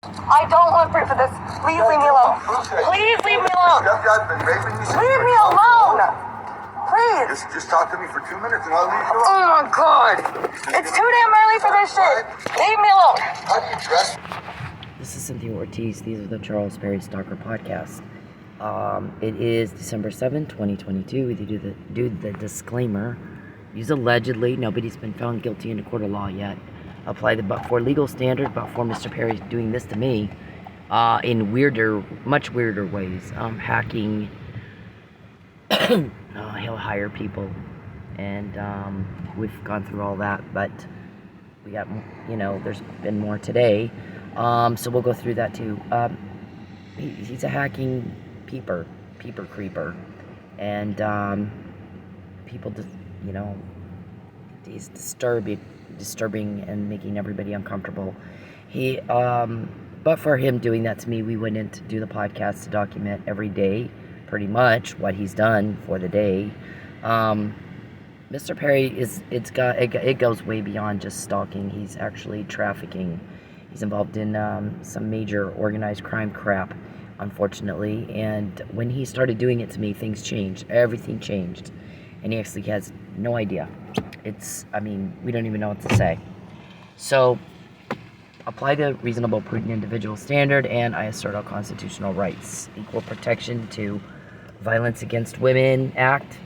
I don't want proof of this. Please leave me alone. Please leave me alone. Leave me alone. Please. Just talk to me for 2 minutes and I'll leave you alone. Oh my God. It's too damn early for this shit. Leave me alone. How do you dress? This is Cynthia Ortiz. These are the Charles Perry Stalker podcast. It is December 7th, 2022. We do the disclaimer. Use allegedly. Nobody's been found guilty in a court of law yet. Apply the but-for legal standard. But-for Mr. Perry's doing this to me in much weirder ways. Hacking. He'll hire people. And we've gone through all that. But we got, there's been more today. So we'll go through that too. He's a hacking peeper creeper. And people just, he's disturbing and making everybody uncomfortable. But for him doing that to me, we went in to do the podcast to document every day, pretty much what he's done for the day. Mr. Perry it goes way beyond just stalking. He's actually trafficking. He's involved in some major organized crime crap, unfortunately. And when he started doing it to me, things changed. Everything changed. And he actually has no idea. We don't even know what to say. So, apply the reasonable, prudent individual standard, and I assert all constitutional rights. Equal protection to Violence Against Women Act,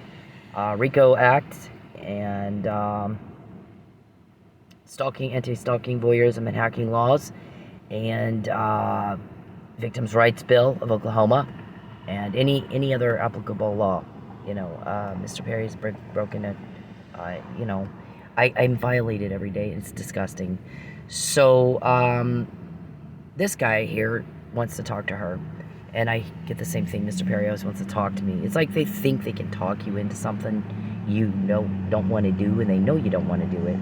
RICO Act, and stalking, anti-stalking, voyeurism, and hacking laws, and Victims' Rights Bill of Oklahoma, and any other applicable law. Mr. Perry's broken it. I'm violated every day. It's disgusting. So, this guy here wants to talk to her, and I get the same thing. Mr. Perry always wants to talk to me. It's like they think they can talk you into something you don't want to do, and they know you don't want to do it.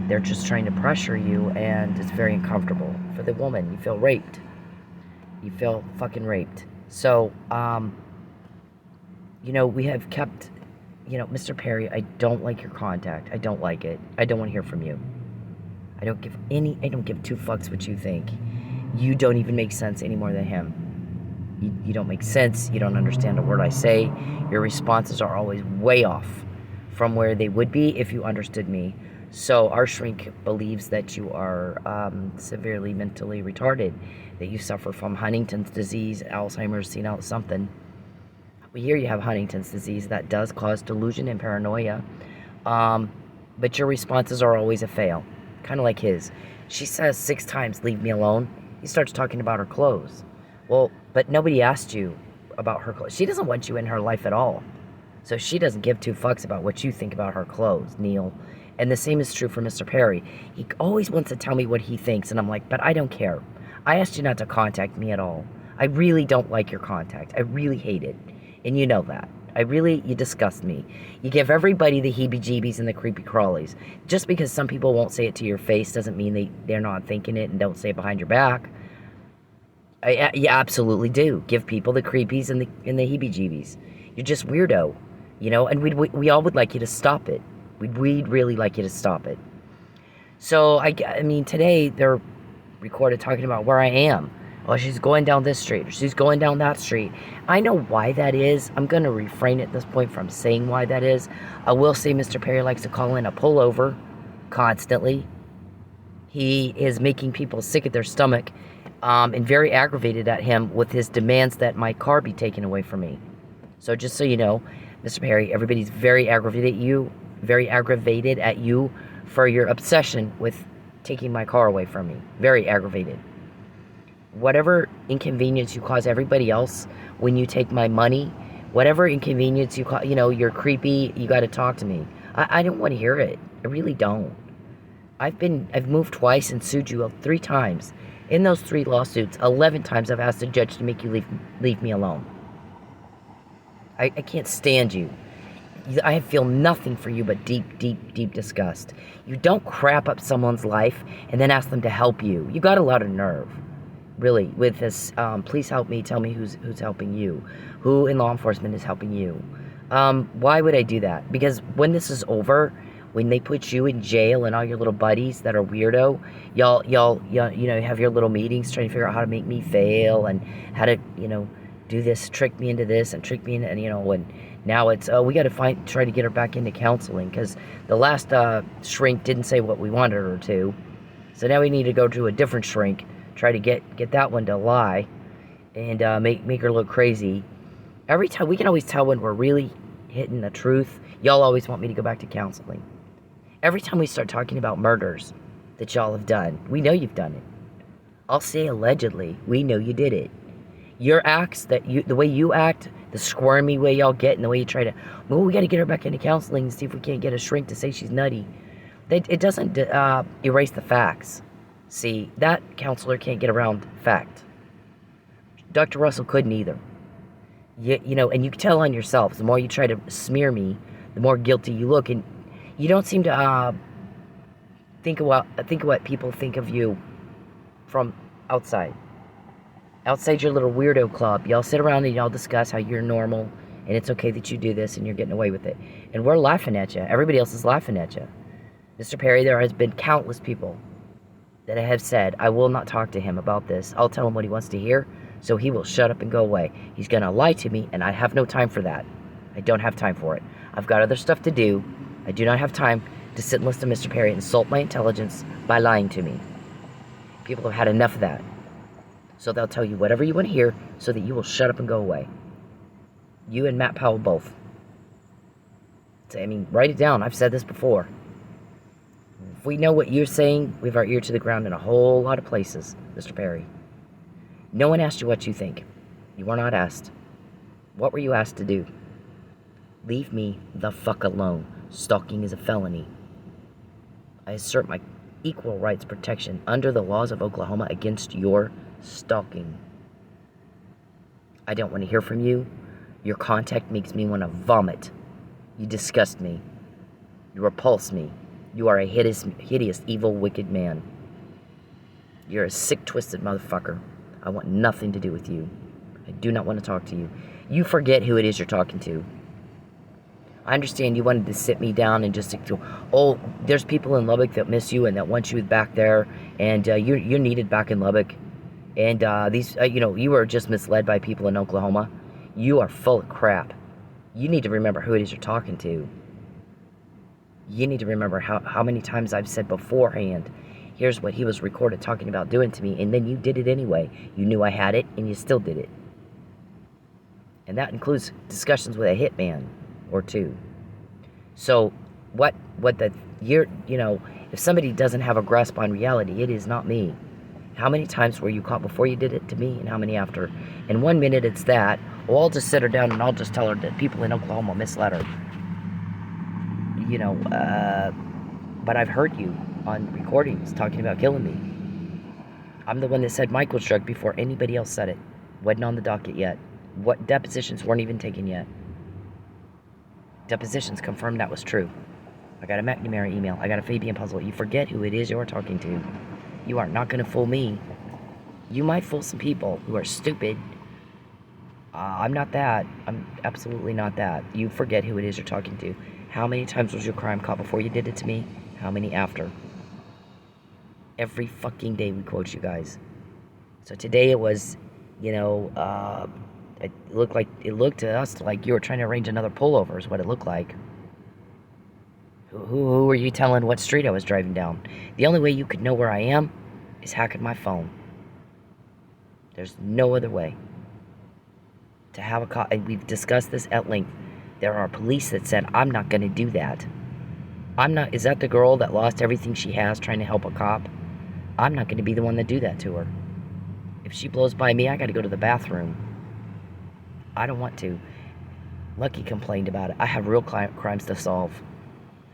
They're just trying to pressure you, and it's very uncomfortable for the woman. You feel raped. You feel fucking raped. So, we have kept, Mr. Perry, I don't like your contact. I don't like it. I don't want to hear from you. I don't give two fucks what you think. You don't even make sense any more than him. You don't make sense. You don't understand a word I say. Your responses are always way off from where they would be if you understood me. So our shrink believes that you are severely mentally retarded, that you suffer from Huntington's disease, Alzheimer's, senile something. We hear you have Huntington's disease. That does cause delusion and paranoia. But your responses are always a fail, kind of like his. She says 6 times, "Leave me alone." He starts talking about her clothes. Well, but nobody asked you about her clothes. She doesn't want you in her life at all. So she doesn't give 2 fucks about what you think about her clothes, Neil. And the same is true for Mr. Perry. He always wants to tell me what he thinks, and I'm like, but I don't care. I asked you not to contact me at all. I really don't like your contact. I really hate it. And you know that. You disgust me. You give everybody the heebie-jeebies and the creepy crawlies. Just because some people won't say it to your face doesn't mean they're not thinking it and don't say it behind your back. You absolutely do. Give people the creepies and the heebie-jeebies. You're just weirdo. And we all would like you to stop it. We'd really like you to stop it. So, today they're recorded talking about where I am. Oh, she's going down this street, or she's going down that street. I know why that is. I'm going to refrain at this point from saying why that is. I will say Mr. Perry likes to call in a pullover constantly. He is making people sick at their stomach and very aggravated at him with his demands that my car be taken away from me. So just so you know, Mr. Perry, everybody's very aggravated at you for your obsession with taking my car away from me. Very aggravated. Whatever inconvenience you cause everybody else when you take my money, whatever inconvenience you cause, you're creepy, you got to talk to me. I don't want to hear it. I really don't. I've moved twice and sued you 3 times. In those 3 lawsuits, 11 times I've asked the judge to make you leave me alone. I can't stand you. I feel nothing for you but deep, deep, deep disgust. You don't crap up someone's life and then ask them to help you. You got a lot of nerve. Really, with this, please help me, tell me who's helping you. Who in law enforcement is helping you. Why would I do that? Because when this is over, when they put you in jail and all your little buddies that are weirdo, y'all, you know, have your little meetings trying to figure out how to make me fail and how to, you know, do this, trick me into this and trick me into, and, you know, and now it's, oh, we got to try to get her back into counseling because the last shrink didn't say what we wanted her to. So now we need to go to a different shrink, try to get that one to lie and make her look crazy. Every time, we can always tell when we're really hitting the truth. Y'all always want me to go back to counseling. Every time we start talking about murders that y'all have done, we know you've done it. I'll say allegedly, we know you did it. Your acts, the way you act, the squirmy way y'all get, and the way you try to, well, we got to get her back into counseling and see if we can't get a shrink to say she's nutty. It doesn't erase the facts. See, that counselor can't get around fact. Dr. Russell couldn't either. You know, and you can tell on yourselves, the more you try to smear me, the more guilty you look, and you don't seem to think of what people think of you from outside. Outside your little weirdo club, y'all sit around and y'all discuss how you're normal, and it's okay that you do this, and you're getting away with it. And we're laughing at you. Everybody else is laughing at you. Mr. Perry, there has been countless people that have said, I will not talk to him about this. I'll tell him what he wants to hear, so he will shut up and go away. He's going to lie to me, and I have no time for that. I don't have time for it. I've got other stuff to do. I do not have time to sit and listen to Mr. Perry insult my intelligence by lying to me. People have had enough of that. So they'll tell you whatever you want to hear so that you will shut up and go away. You and Matt Powell both. I mean, write it down. I've said this before. If we know what you're saying, we have our ear to the ground in a whole lot of places, Mr. Perry. No one asked you what you think. You were not asked. What were you asked to do? Leave me the fuck alone. Stalking is a felony. I assert my equal rights protection under the laws of Oklahoma against your stalking. I don't want to hear from you. Your contact makes me want to vomit. You disgust me. You repulse me. You are a hideous, evil, wicked man. You're a sick, twisted motherfucker. I want nothing to do with you. I do not want to talk to you. You forget who it is you're talking to. I understand you wanted to sit me down and just, oh, there's people in Lubbock that miss you and that want you back there, and you're needed back in Lubbock. And these, you know, you were just misled by people in Oklahoma. You are full of crap. You need to remember who it is you're talking to. You need to remember how many times I've said beforehand, here's what he was recorded talking about doing to me, and then you did it anyway. You knew I had it, and you still did it. And that includes discussions with a hitman or two. So, you know, if somebody doesn't have a grasp on reality, it is not me. How many times were you caught before you did it to me, and how many after? In 1 minute, it's that. Well, I'll just sit her down, and I'll just tell her that people in Oklahoma misled her. You know, but I've heard you on recordings talking about killing me. I'm the one that said Mike was drugged before anybody else said it. Wasn't on the docket yet. What depositions weren't even taken yet. Depositions confirmed that was true. I got a McNamara email. I got a Fabian puzzle. You forget who it is you're talking to. You are not going to fool me. You might fool some people who are stupid. I'm not that. I'm absolutely not that. You forget who it is you're talking to. How many times was your crime caught before you did it to me? How many after? Every fucking day we quote you guys. So today it was, you know, it looked to us like you were trying to arrange another pullover is what it looked like. Who were you telling what street I was driving down? The only way you could know where I am is hacking my phone. There's no other way. To have a cop, and we've discussed this at length. There are police that said, I'm not going to do that. Is that the girl that lost everything she has trying to help a cop? I'm not going to be the one to do that to her. If she blows by me, I got to go to the bathroom. I don't want to. Lucky complained about it. I have real crimes to solve.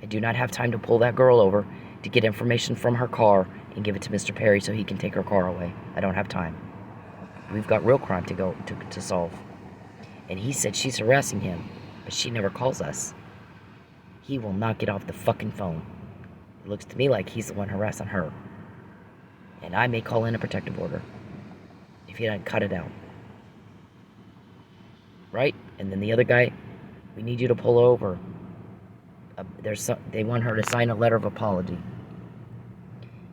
I do not have time to pull that girl over to get information from her car and give it to Mr. Perry so he can take her car away. I don't have time. We've got real crime to solve. And he said she's harassing him, but she never calls us. He will not get off the fucking phone. It looks to me like he's the one harassing her. And I may call in a protective order if he doesn't cut it out. Right? And then the other guy, we need you to pull over. They want her to sign a letter of apology.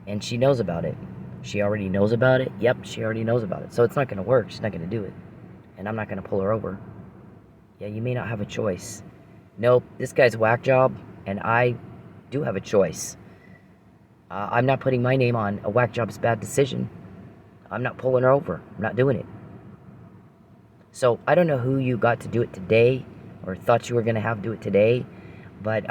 And she knows about it. She already knows about it. Yep, she already knows about it. So it's not going to work. She's not going to do it. And I'm not going to pull her over. Yeah, you may not have a choice. Nope, this guy's a whack job, and I do have a choice. I'm not putting my name on a whack job's bad decision. I'm not pulling her over. I'm not doing it. So I don't know who you got to do it today, or thought you were going to have do it today, but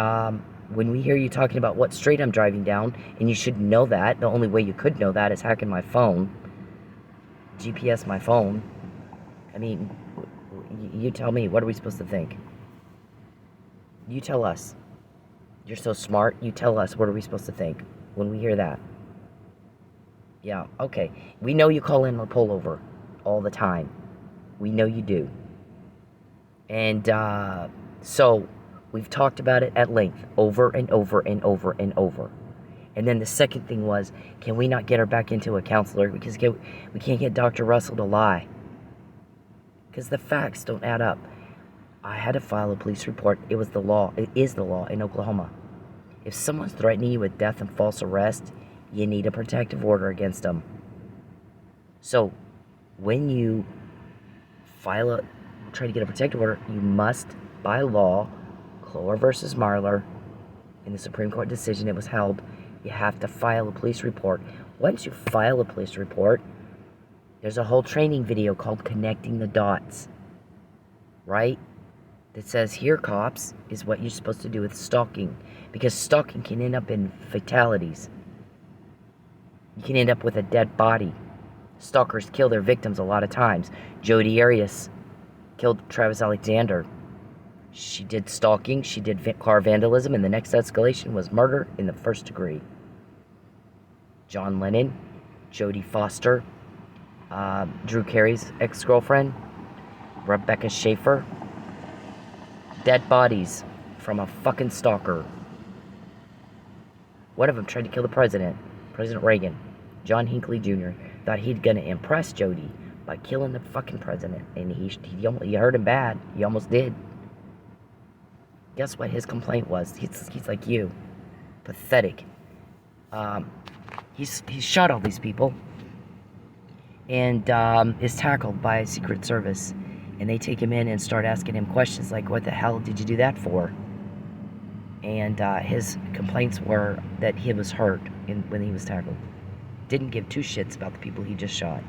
when we hear you talking about what street I'm driving down, and you should know that, the only way you could know that is hacking my phone, GPS my phone. I mean, you tell me, what are we supposed to think? You tell us. You're so smart, you tell us, what are we supposed to think when we hear that? Yeah, okay. We know you call in a pullover all the time. We know you do. And so we've talked about it at length over and over and over and over. And then the second thing was, can we not get her back into a counselor? Because we can't get Dr. Russell to lie. Because the facts don't add up. I had to file a police report. It was the law. It is the law in Oklahoma. If someone's threatening you with death and false arrest, you need a protective order against them. So when you try to get a protective order, you must, by law, Cloer versus Marler, in the Supreme Court decision it was held, you have to file a police report. Once you file a police report, there's a whole training video called Connecting the Dots, right? That says, here, cops, is what you're supposed to do with stalking. Because stalking can end up in fatalities. You can end up with a dead body. Stalkers kill their victims a lot of times. Jodi Arias killed Travis Alexander. She did stalking, she did car vandalism, and the next escalation was murder in the first degree. John Lennon, Jodie Foster, Drew Carey's ex-girlfriend, Rebecca Schaefer. Dead bodies from a fucking stalker. One of them tried to kill the president, President Reagan. John Hinckley Jr. thought he'd gonna impress Jody by killing the fucking president, and he hurt him bad. He almost did. Guess what his complaint was? He's like you, pathetic. He's shot all these people, and is tackled by Secret Service, and they take him in and start asking him questions like, "What the hell did you do that for?" And his complaints were that he was hurt when he was tackled. Didn't give two shits about the people he just shot.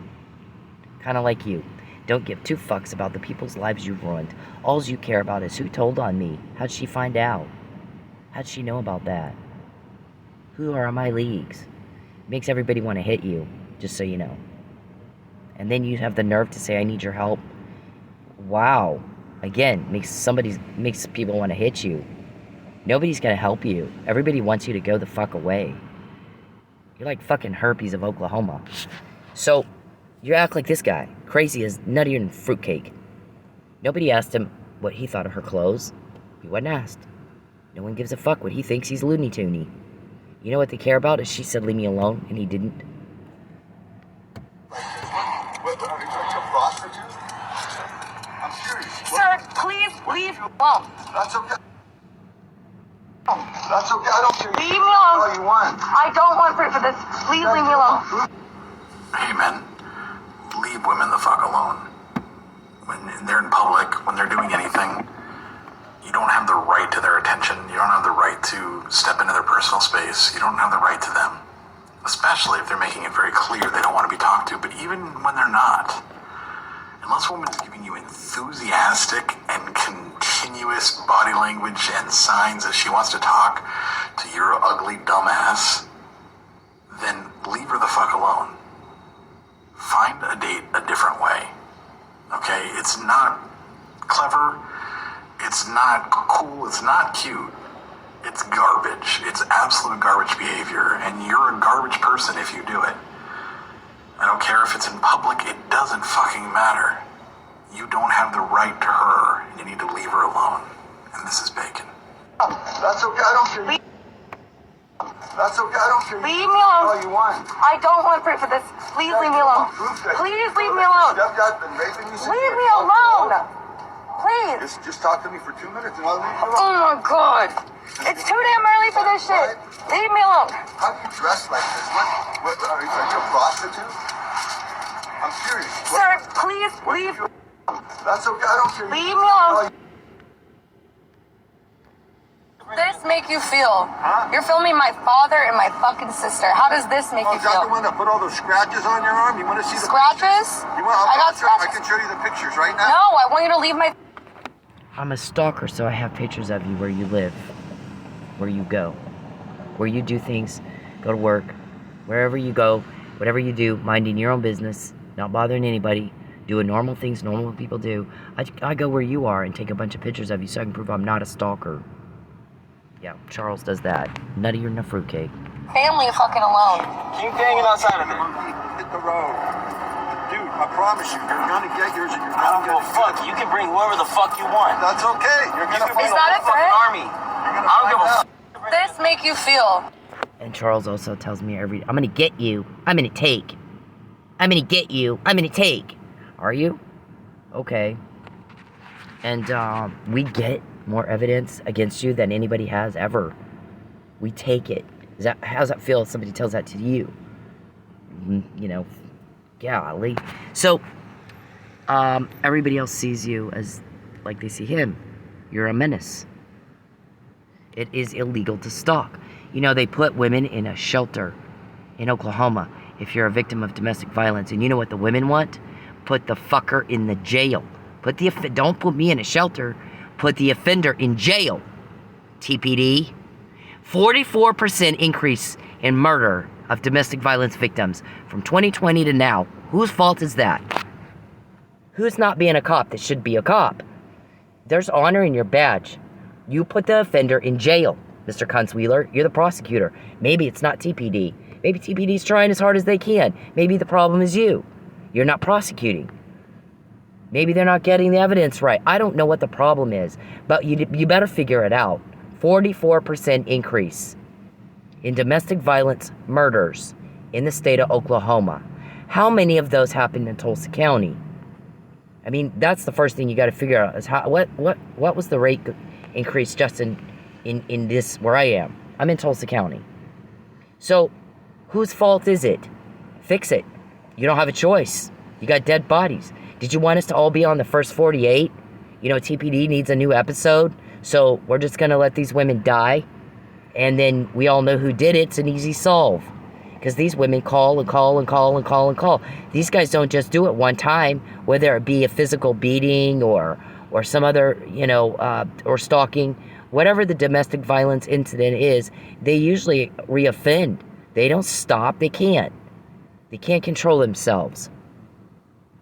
Kind of like you. Don't give two fucks about the people's lives you've ruined. All you care about is who told on me. How'd she find out? How'd she know about that? Who are my leagues? Makes everybody want to hit you, just so you know. And then you have the nerve to say, "I need your help." Wow. Again, makes people want to hit you. Nobody's gonna help you. Everybody wants you to go the fuck away. You're like fucking herpes of Oklahoma. So, you act like this guy. Crazy as nuttier than fruitcake. Nobody asked him what he thought of her clothes. He wasn't asked. No one gives a fuck what he thinks. He's Looney Toony. You know what they care about is she said, "Leave me alone," and he didn't. What, are you a prostitute? I'm serious. Sir, please leave alone. That's okay. That's okay. I don't care. Leave me alone. All you want. I don't want proof of this. Please leave me alone. Hey, men, leave women the fuck alone. When they're in public, when they're doing anything, you don't have the right to their attention. You don't have the right to step into their personal space. You don't have the right to them, especially if they're making it very clear they don't want to be talked to. But even when they're not, unless a woman is giving you enthusiastic and continuous body language and signs that she wants to talk to your ugly dumbass, then leave her the fuck alone. Find a date a different way. Okay? It's not clever. It's not cool. It's not cute. It's garbage. It's absolute garbage behavior. And you're a garbage person if you do it. I don't care if it's in public. It doesn't fucking matter. You don't have the right to her. And you need to leave her alone. And this is Bacon. That's okay. I don't care. That's okay. I don't care. Leave me alone. All you want. I don't want proof of this. Please leave me alone. Please leave me alone. Stepdad's been raping you since Leave you me were 12 years alone. old. Please. Just talk to me for 2 minutes and I'll leave you alone. Oh my God. It's too damn early for this shit. Leave me alone. How do you dress like this? What are you a prostitute? I'm serious. Sir, please leave. That's okay. I don't care. Leave me alone. This make you feel? Huh? You're filming my father and my fucking sister. How does this make you Is that the feel? one that put all those scratches on your arm? You want to see the Scratches? You want? I got I scratches. can show you the pictures right now. No, I want you to leave my... I'm a stalker, so I have pictures of you where you live, where you go, where you do things, go to work, wherever you go, whatever you do, minding your own business, not bothering anybody, doing normal things normal people do. I go where you are and take a bunch of pictures of you so I can prove I'm not a stalker. Yeah, Charles does that. Nuttier than a fruitcake. Family fucking alone. Keep hanging outside of it. Hit the road. Dude, I promise you, you're gonna get yours and you're I don't gonna give get a fuck. You can bring whoever the fuck you want. That's okay. You're gonna Bring Is the that a whole fucking threat? army. You're gonna I don't give a find fuck. out. This make you feel? And Charles also tells me I'm gonna get you. I'm gonna take. I'm gonna get you. I'm gonna take. Are you? Okay. And we get more evidence against you than anybody has ever. We take it. How does that feel if somebody tells that to you? You know, golly. So, everybody else sees you as like they see him. You're a menace. It is illegal to stalk. You know, they put women in a shelter in Oklahoma if you're a victim of domestic violence. And you know what the women want? Put the fucker in the jail. Don't put me in a shelter. Put the offender in jail. TPD. 44% increase in murder of domestic violence victims from 2020 to now. Whose fault is that? Who's not being a cop that should be a cop? There's honor in your badge. You put the offender in jail, Mr. Kunzweiler. You're the prosecutor. Maybe it's not TPD. Maybe TPD's trying as hard as they can. Maybe the problem is you. You're not prosecuting. Maybe they're not getting the evidence right. I don't know what the problem is, but you better figure it out. 44% increase in domestic violence murders in the state of Oklahoma. How many of those happened in Tulsa County? I mean, that's the first thing you got to figure out is what was the rate increase just in this where I am. I'm in Tulsa County. So, whose fault is it? Fix it. You don't have a choice. You got dead bodies. Did you want us to all be on the first 48? You know, TPD needs a new episode. So we're just going to let these women die. And then we all know who did it. It's an easy solve. Because these women call and call and call and call and call. These guys don't just do it one time. Whether it be a physical beating or some other, or stalking. Whatever the domestic violence incident is, they usually reoffend. They don't stop. They can't. They can't control themselves.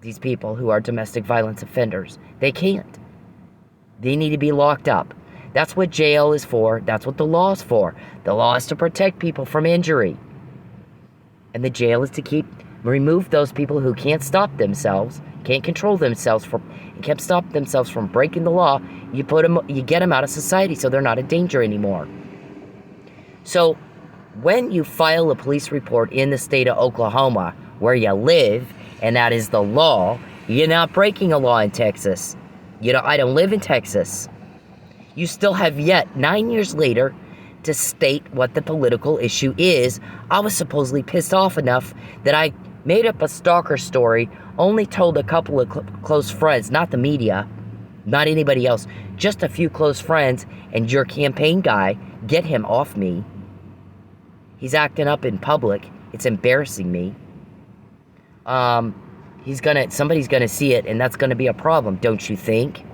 These people who are domestic violence offenders. They can't. They need to be locked up. That's what jail is for. That's what the law is for. The law is to protect people from injury. And the jail is to remove those people who can't stop themselves, can't control themselves, can't stop themselves from breaking the law. You get them out of society so they're not a danger anymore. So when you file a police report in the state of Oklahoma, where you live, and that is the law, you're not breaking a law in Texas. I don't live in Texas. You still have yet, 9 years later, to state what the political issue is. I was supposedly pissed off enough that I made up a stalker story, only told a couple of close friends, not the media, not anybody else, just a few close friends, and your campaign guy, get him off me. He's acting up in public. It's embarrassing me. Somebody's gonna see it, and that's gonna be a problem, don't you think?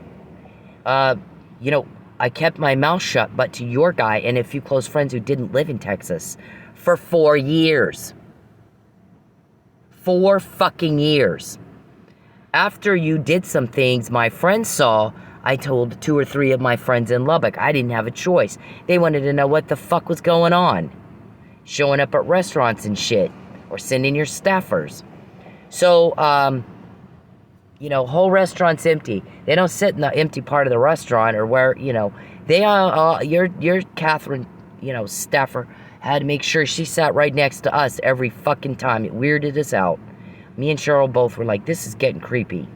I kept my mouth shut, but to your guy and a few close friends who didn't live in Texas for 4 years. 4 fucking years. After you did some things my friends saw, I told 2 or 3 of my friends in Lubbock. I didn't have a choice. They wanted to know what the fuck was going on. Showing up at restaurants and shit, or sending your staffers. So, whole restaurant's empty. They don't sit in the empty part of the restaurant or where, they your Catherine, staffer had to make sure she sat right next to us every fucking time. It weirded us out. Me and Cheryl both were like, this is getting creepy.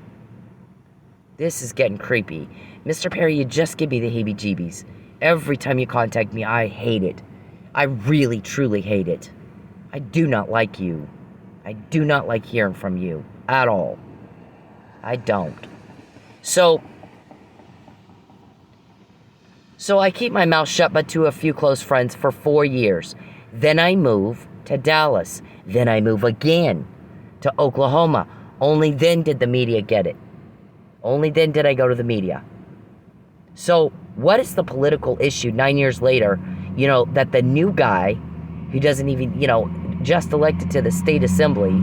This is getting creepy. Mr. Perry, you just give me the heebie-jeebies. Every time you contact me, I hate it. I really, truly hate it. I do not like you. I do not like hearing from you at all. I don't. So I keep my mouth shut but to a few close friends for 4 years. Then I move to Dallas. Then I move again to Oklahoma. Only then did the media get it. Only then did I go to the media. So what is the political issue 9 years later, that the new guy who doesn't even, just elected to the state assembly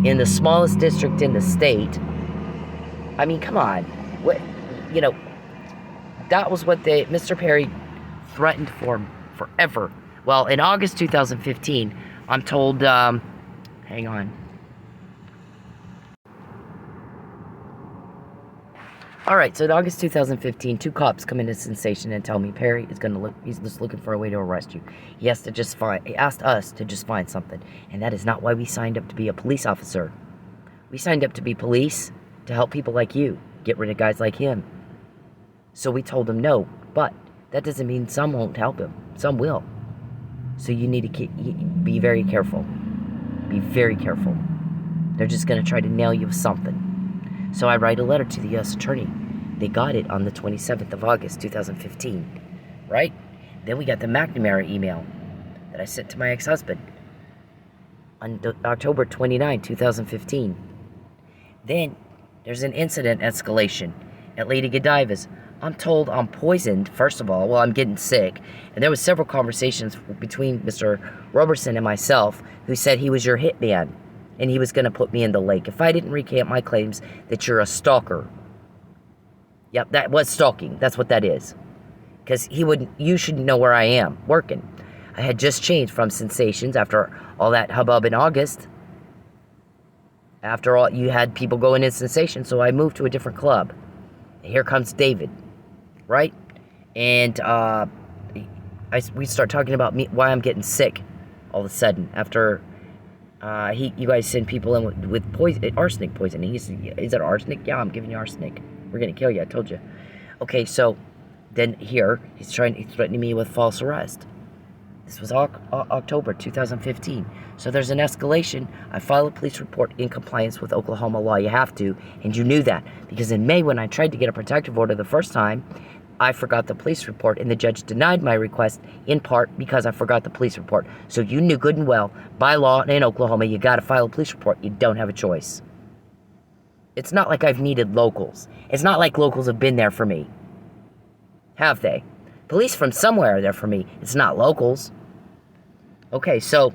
in the smallest district in the state, I mean, come on. What, that was what Mr. Perry threatened for forever. Well, in August 2015, I'm told, hang on. All right, so in August 2015, 2 cops come into Sensation and tell me Perry is he's just looking for a way to arrest you. He asked us to just find something, and that is not why we signed up to be a police officer. We signed up to be police to help people like you, get rid of guys like him. So we told him no, but that doesn't mean some won't help him. Some will. So you need to be very careful. Be very careful. They're just going to try to nail you with something. So I write a letter to the U.S. Attorney. They got it on the 27th of August, 2015. Right? Then we got the McNamara email that I sent to my ex-husband on October 29, 2015. Then there's an incident escalation at Lady Godiva's. I'm told I'm poisoned, first of all. Well, I'm getting sick. And there was several conversations between Mr. Roberson and myself who said he was your hitman. And he was going to put me in the lake if I didn't recant my claims that you're a stalker. Yep, that was stalking. That's what that is. Because you shouldn't know where I am, working. I had just changed from Sensations after all that hubbub in August. After all, you had people going in Sensations, so I moved to a different club. And here comes David, right? And we start talking about why I'm getting sick all of a sudden after... you guys send people in with arsenic poisoning. Is it arsenic? Yeah, I'm giving you arsenic. We're gonna kill you. I told you. Okay, so then here he's threatening me with false arrest. This was October 2015. So there's an escalation. I file a police report in compliance with Oklahoma law. You have to, and you knew that because in May when I tried to get a protective order the first time, I forgot the police report, and the judge denied my request in part because I forgot the police report. So you knew good and well, by law in Oklahoma, you got to file a police report. You don't have a choice. It's not like I've needed locals. It's not like locals have been there for me. Have they? Police from somewhere are there for me. It's not locals. Okay, so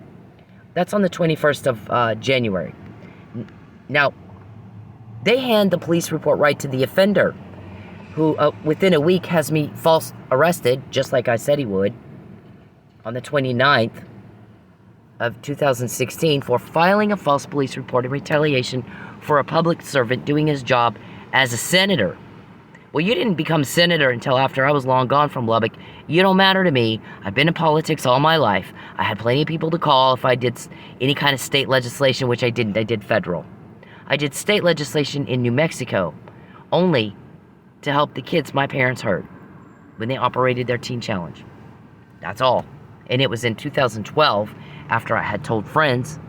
that's on the 21st of January. Now, they hand the police report right to the offender, who within a week has me false arrested, just like I said he would, on the 29th of 2016 for filing a false police report in retaliation for a public servant doing his job as a senator. Well, you didn't become senator until after I was long gone from Lubbock. You don't matter to me. I've been in politics all my life. I had plenty of people to call if I did any kind of state legislation, which I didn't. I did federal. I did state legislation in New Mexico, only to help the kids my parents hurt when they operated their teen challenge. That's all. And it was in 2012 after I had told friends,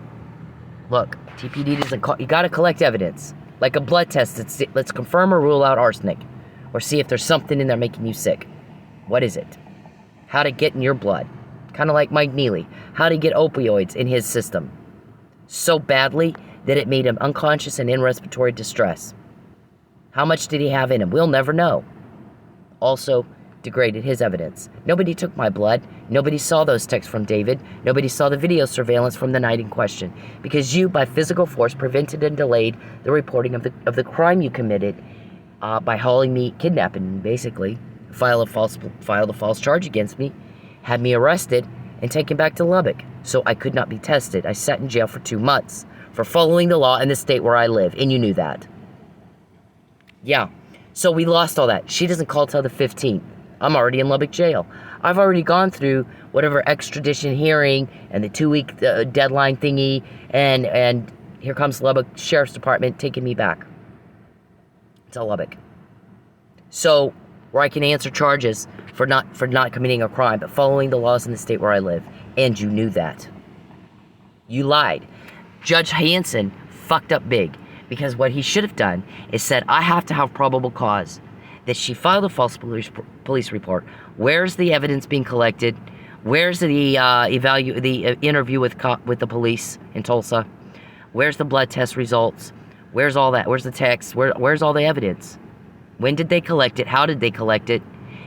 look, TPD doesn't call, you gotta collect evidence. Like a blood test, let's confirm or rule out arsenic. Or see if there's something in there making you sick. What is it? How to get in your blood. Kind of like Mike Neely. How to get opioids in his system. So badly that it made him unconscious and in respiratory distress. How much did he have in him? We'll never know. Also, degraded his evidence. Nobody took my blood. Nobody saw those texts from David. Nobody saw the video surveillance from the night in question. Because you, by physical force, prevented and delayed the reporting of the crime you committed by hauling me, kidnapping, basically, filed a false charge against me, had me arrested, and taken back to Lubbock. So I could not be tested. I sat in jail for 2 months for following the law in the state where I live, and you knew that. Yeah, so we lost all that. She doesn't call till the 15th. I'm already in Lubbock jail. I've already gone through whatever extradition hearing and the 2-week deadline thingy, and here comes Lubbock Sheriff's Department taking me back to Lubbock. So, where I can answer charges for not committing a crime, but following the laws in the state where I live. And you knew that. You lied. Judge Hansen fucked up big, because what he should have done is said, I have to have probable cause that she filed a false police report. Where's the evidence being collected? Where's the interview with the police in Tulsa? Where's the blood test results? Where's all that? Where's the text? Where's all the evidence? When did they collect it? How did they collect it?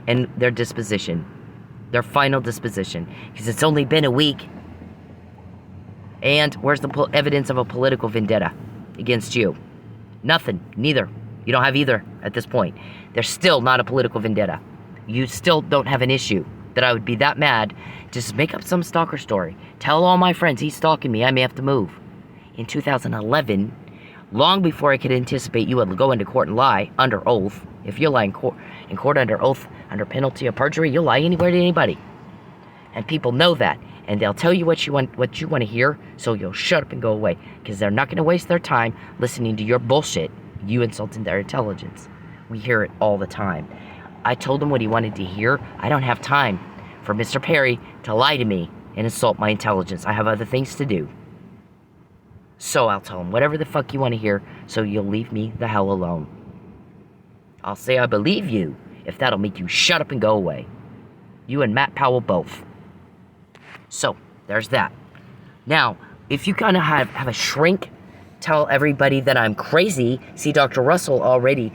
And their disposition. Their final disposition. Because it's only been a week. And where's the evidence of a political vendetta against you? Nothing. Neither. You don't have either at this point. There's still not a political vendetta. You still don't have an issue that I would be that mad. Just make up some stalker story. Tell all my friends he's stalking me. I may have to move. In 2011, long before I could anticipate you would go into court and lie under oath. If you lie in court under oath, under penalty of perjury, you'll lie anywhere to anybody. And people know that. And they'll tell you what you want to hear, so you'll shut up and go away. Because they're not going to waste their time listening to your bullshit. You insulting their intelligence. We hear it all the time. I told him what he wanted to hear. I don't have time for Mr. Perry to lie to me and insult my intelligence. I have other things to do. So I'll tell him whatever the fuck you want to hear, so you'll leave me the hell alone. I'll say I believe you if that'll make you shut up and go away. You and Matt Powell both. So, there's that. Now, if you kind of have a shrink, tell everybody that I'm crazy. See, Dr. Russell already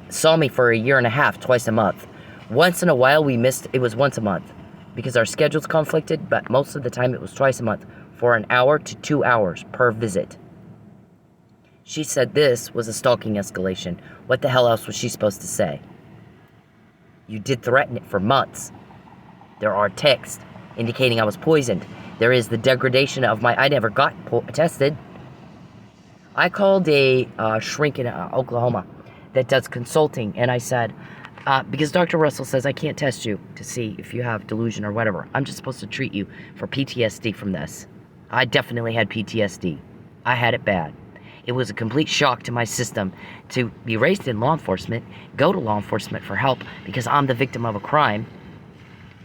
saw me for a year and a half, twice a month. Once in a while, it was once a month. Because our schedules conflicted, but most of the time it was twice a month. For an hour to 2 hours per visit. She said this was a stalking escalation. What the hell else was she supposed to say? You did threaten it for months. There are texts indicating I was poisoned. There is the degradation of I never got tested. I called a shrink in Oklahoma that does consulting, and I said, because Dr. Russell says I can't test you to see if you have delusion or whatever. I'm just supposed to treat you for PTSD from this. I definitely had PTSD. I had it bad. It was a complete shock to my system to be raised in law enforcement, go to law enforcement for help because I'm the victim of a crime,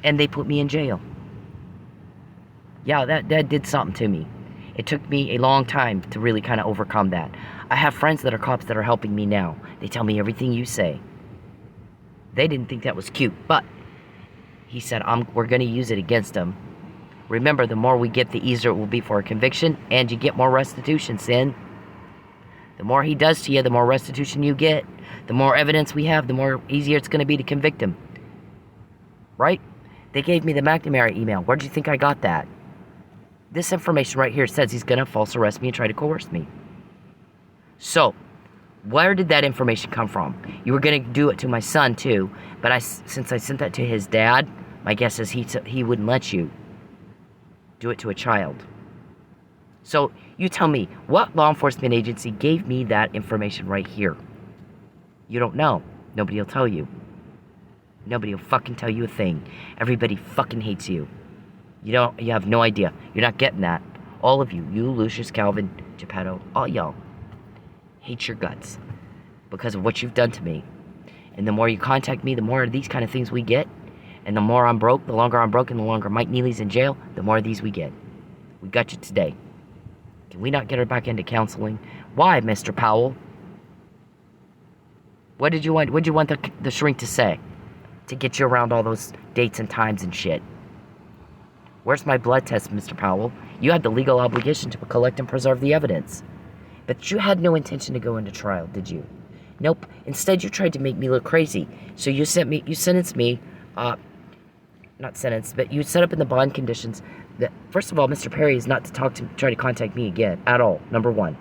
and they put me in jail. Yeah, that did something to me. It took me a long time to really kind of overcome that. I have friends that are cops that are helping me now. They tell me everything you say. They didn't think that was cute, but he said, we're going to use it against them. Remember, the more we get, the easier it will be for a conviction, and you get more restitution, Sin. The more he does to you, the more restitution you get. The more evidence we have, the more easier it's going to be to convict him. Right? They gave me the McNamara email. Where do you think I got that? This information right here says he's going to false arrest me and try to coerce me. So, where did that information come from? You were going to do it to my son, too. But since I sent that to his dad, my guess is he wouldn't let you do it to a child. So, you tell me, what law enforcement agency gave me that information right here? You don't know. Nobody will tell you. Nobody will fucking tell you a thing. Everybody fucking hates you. You have no idea. You're not getting that. All of you, Lucius, Calvin, Geppetto, all y'all, hate your guts because of what you've done to me. And the more you contact me, the more of these kind of things we get. And the more I'm broke, the longer I'm broke, and the longer Mike Neely's in jail, the more of these we get. We got you today. Can we not get her back into counseling? Why, Mr. Powell? What did you want the shrink to say? To get you around all those dates and times and shit. Where's my blood test, Mr. Powell? You had the legal obligation to collect and preserve the evidence. But you had no intention to go into trial, did you? Nope. Instead, you tried to make me look crazy. So you sentenced me, not sentenced, but you set up in the bond conditions that, first of all, Mr. Perry is not to try to contact me again, at all, number one.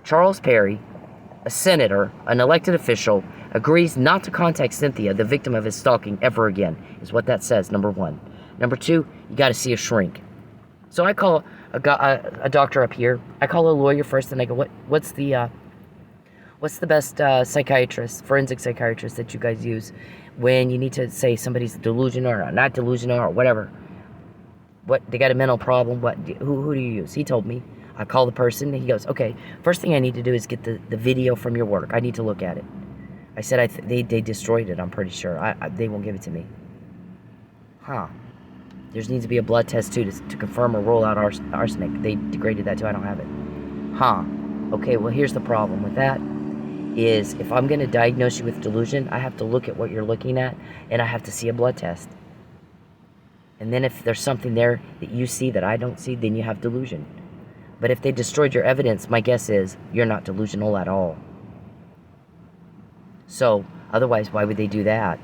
Charles Perry, a senator, an elected official, agrees not to contact Cynthia, the victim of his stalking, ever again, is what that says, number one. Number two, you got to see a shrink. So I call a doctor up here. I call a lawyer first, and I go, what's the best forensic psychiatrist that you guys use when you need to say somebody's delusional or not delusional or whatever? What, they got a mental problem? Who do you use? He told me. I call the person, and he goes, okay, first thing I need to do is get the video from your work. I need to look at it. I said they destroyed it, I'm pretty sure. They won't give it to me. Huh. There needs to be a blood test, too, to confirm or rule out arsenic. They degraded that, too. I don't have it. Huh. Okay, well, here's the problem with that. Is if I'm going to diagnose you with delusion, I have to look at what you're looking at, and I have to see a blood test. And then if there's something there that you see that I don't see, then you have delusion. But if they destroyed your evidence, my guess is you're not delusional at all. So, otherwise, why would they do that?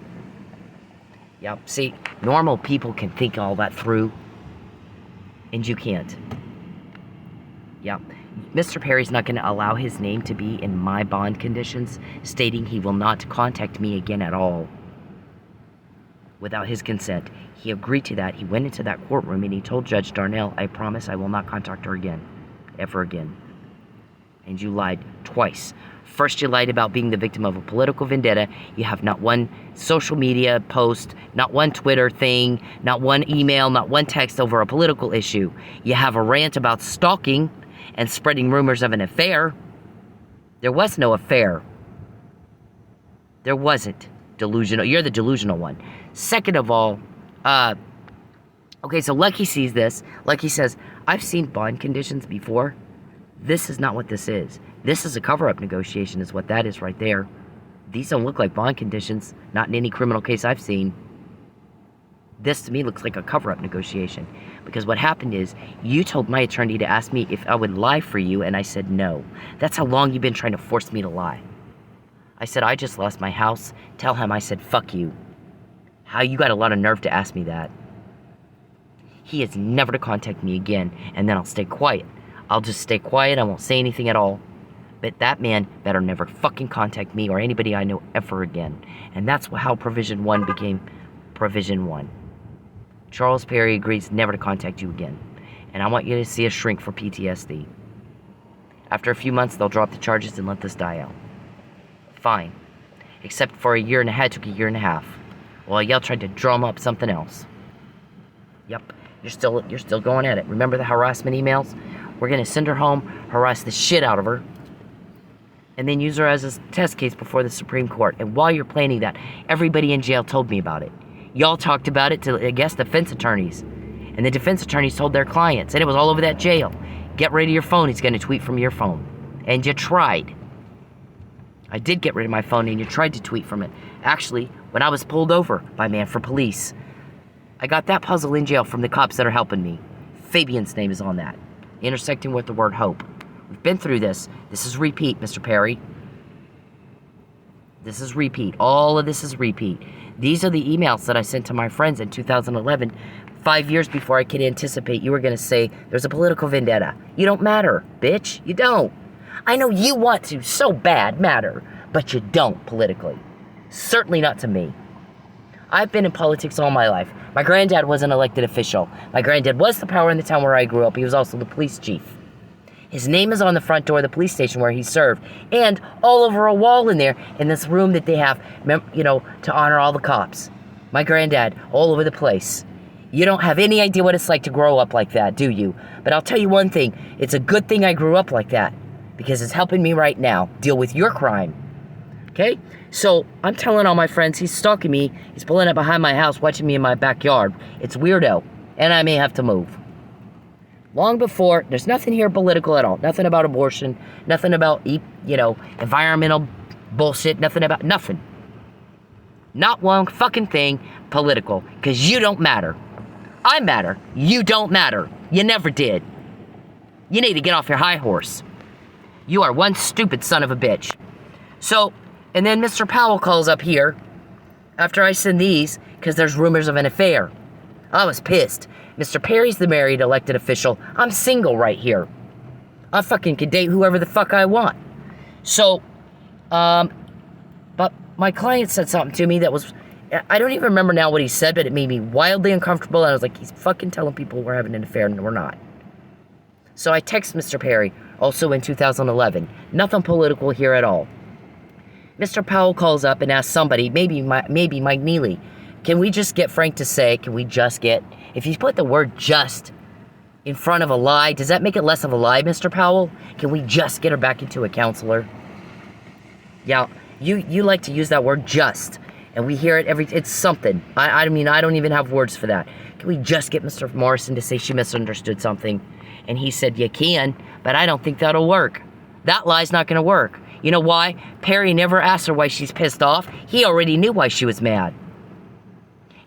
Yep, see, normal people can think all that through, and you can't. Yep. Mr. Perry's not going to allow his name to be in my bond conditions, stating he will not contact me again at all without his consent. He agreed to that. He went into that courtroom and he told Judge Darnell, I promise I will not contact her again. Ever again. And you lied twice. First, you lied about being the victim of a political vendetta. You have not one social media post, not one Twitter thing, not one email, not one text over a political issue. You have a rant about stalking and spreading rumors of an affair. There was no affair. There wasn't. Delusional. You're the delusional one. Second of all, okay, so Lucky sees this. Lucky says, I've seen bond conditions before. This is not what this is. This is a cover-up negotiation is what that is right there. These don't look like bond conditions, not in any criminal case I've seen. This to me looks like a cover-up negotiation. Because what happened is, you told my attorney to ask me if I would lie for you, and I said no. That's how long you've been trying to force me to lie. I said, I just lost my house. Tell him I said, fuck you. How you got a lot of nerve to ask me that? He is never to contact me again, and then I'll stay quiet. I'll just stay quiet, I won't say anything at all. But that man better never fucking contact me or anybody I know ever again. And that's how Provision 1 became Provision 1. Charles Perry agrees never to contact you again. And I want you to see a shrink for PTSD. After a few months, they'll drop the charges and let this die out. Fine. Except for a year and a half, it took a year and a half. While y'all tried to drum up something else. Yep, you're still going at it. Remember the harassment emails? We're gonna send her home, harass the shit out of her, and then use her as a test case before the Supreme Court. And while you're planning that, everybody in jail told me about it. Y'all talked about it to, I guess, defense attorneys. And the defense attorneys told their clients, and it was all over that jail. Get rid of your phone, he's gonna tweet from your phone. And you tried. I did get rid of my phone, and you tried to tweet from it. Actually, when I was pulled over by man for police, I got that puzzle in jail from the cops that are helping me. Fabian's name is on that. Intersecting with the word hope. We've been through this. This is repeat, Mr. Perry. This is repeat. All of this is repeat. These are the emails that I sent to my friends in 2011, 5 years before I could anticipate you were going to say, there's a political vendetta. You don't matter, bitch. You don't. I know you want to so bad matter, but you don't politically. Certainly not to me. I've been in politics all my life. My granddad was an elected official. My granddad was the power in the town where I grew up. He was also the police chief. His name is on the front door of the police station where he served. And all over a wall in there, in this room that they have, you know, to honor all the cops. My granddad, all over the place. You don't have any idea what it's like to grow up like that, do you? But I'll tell you one thing. It's a good thing I grew up like that. Because it's helping me right now deal with your crime. Okay? So, I'm telling all my friends, he's stalking me. He's pulling up behind my house, watching me in my backyard. It's weirdo. And I may have to move. Long before, there's nothing here political at all. Nothing about abortion. Nothing about, you know, environmental bullshit. Nothing about, nothing. Not one fucking thing political. Because you don't matter. I matter. You don't matter. You never did. You need to get off your high horse. You are one stupid son of a bitch. So, and then Mr. Powell calls up here after I send these because there's rumors of an affair. I was pissed. Mr. Perry's the married elected official. I'm single right here. I fucking can date whoever the fuck I want. So, but my client said something to me that was, I don't even remember now what he said, but it made me wildly uncomfortable. And I was like, he's fucking telling people we're having an affair and we're not. So I text Mr. Perry, also in 2011. Nothing political here at all. Mr. Powell calls up and asks somebody, maybe Mike Neely, can we just get Frank to say, if you put the word just in front of a lie, does that make it less of a lie, Mr. Powell? Can we just get her back into a counselor? Yeah, You like to use that word just, and we hear it it's something. I mean, I don't even have words for that. Can we just get Mr. Morrison to say she misunderstood something? And he said, you can, but I don't think that'll work. That lie's not gonna work. You know why? Perry never asked her why she's pissed off. He already knew why she was mad.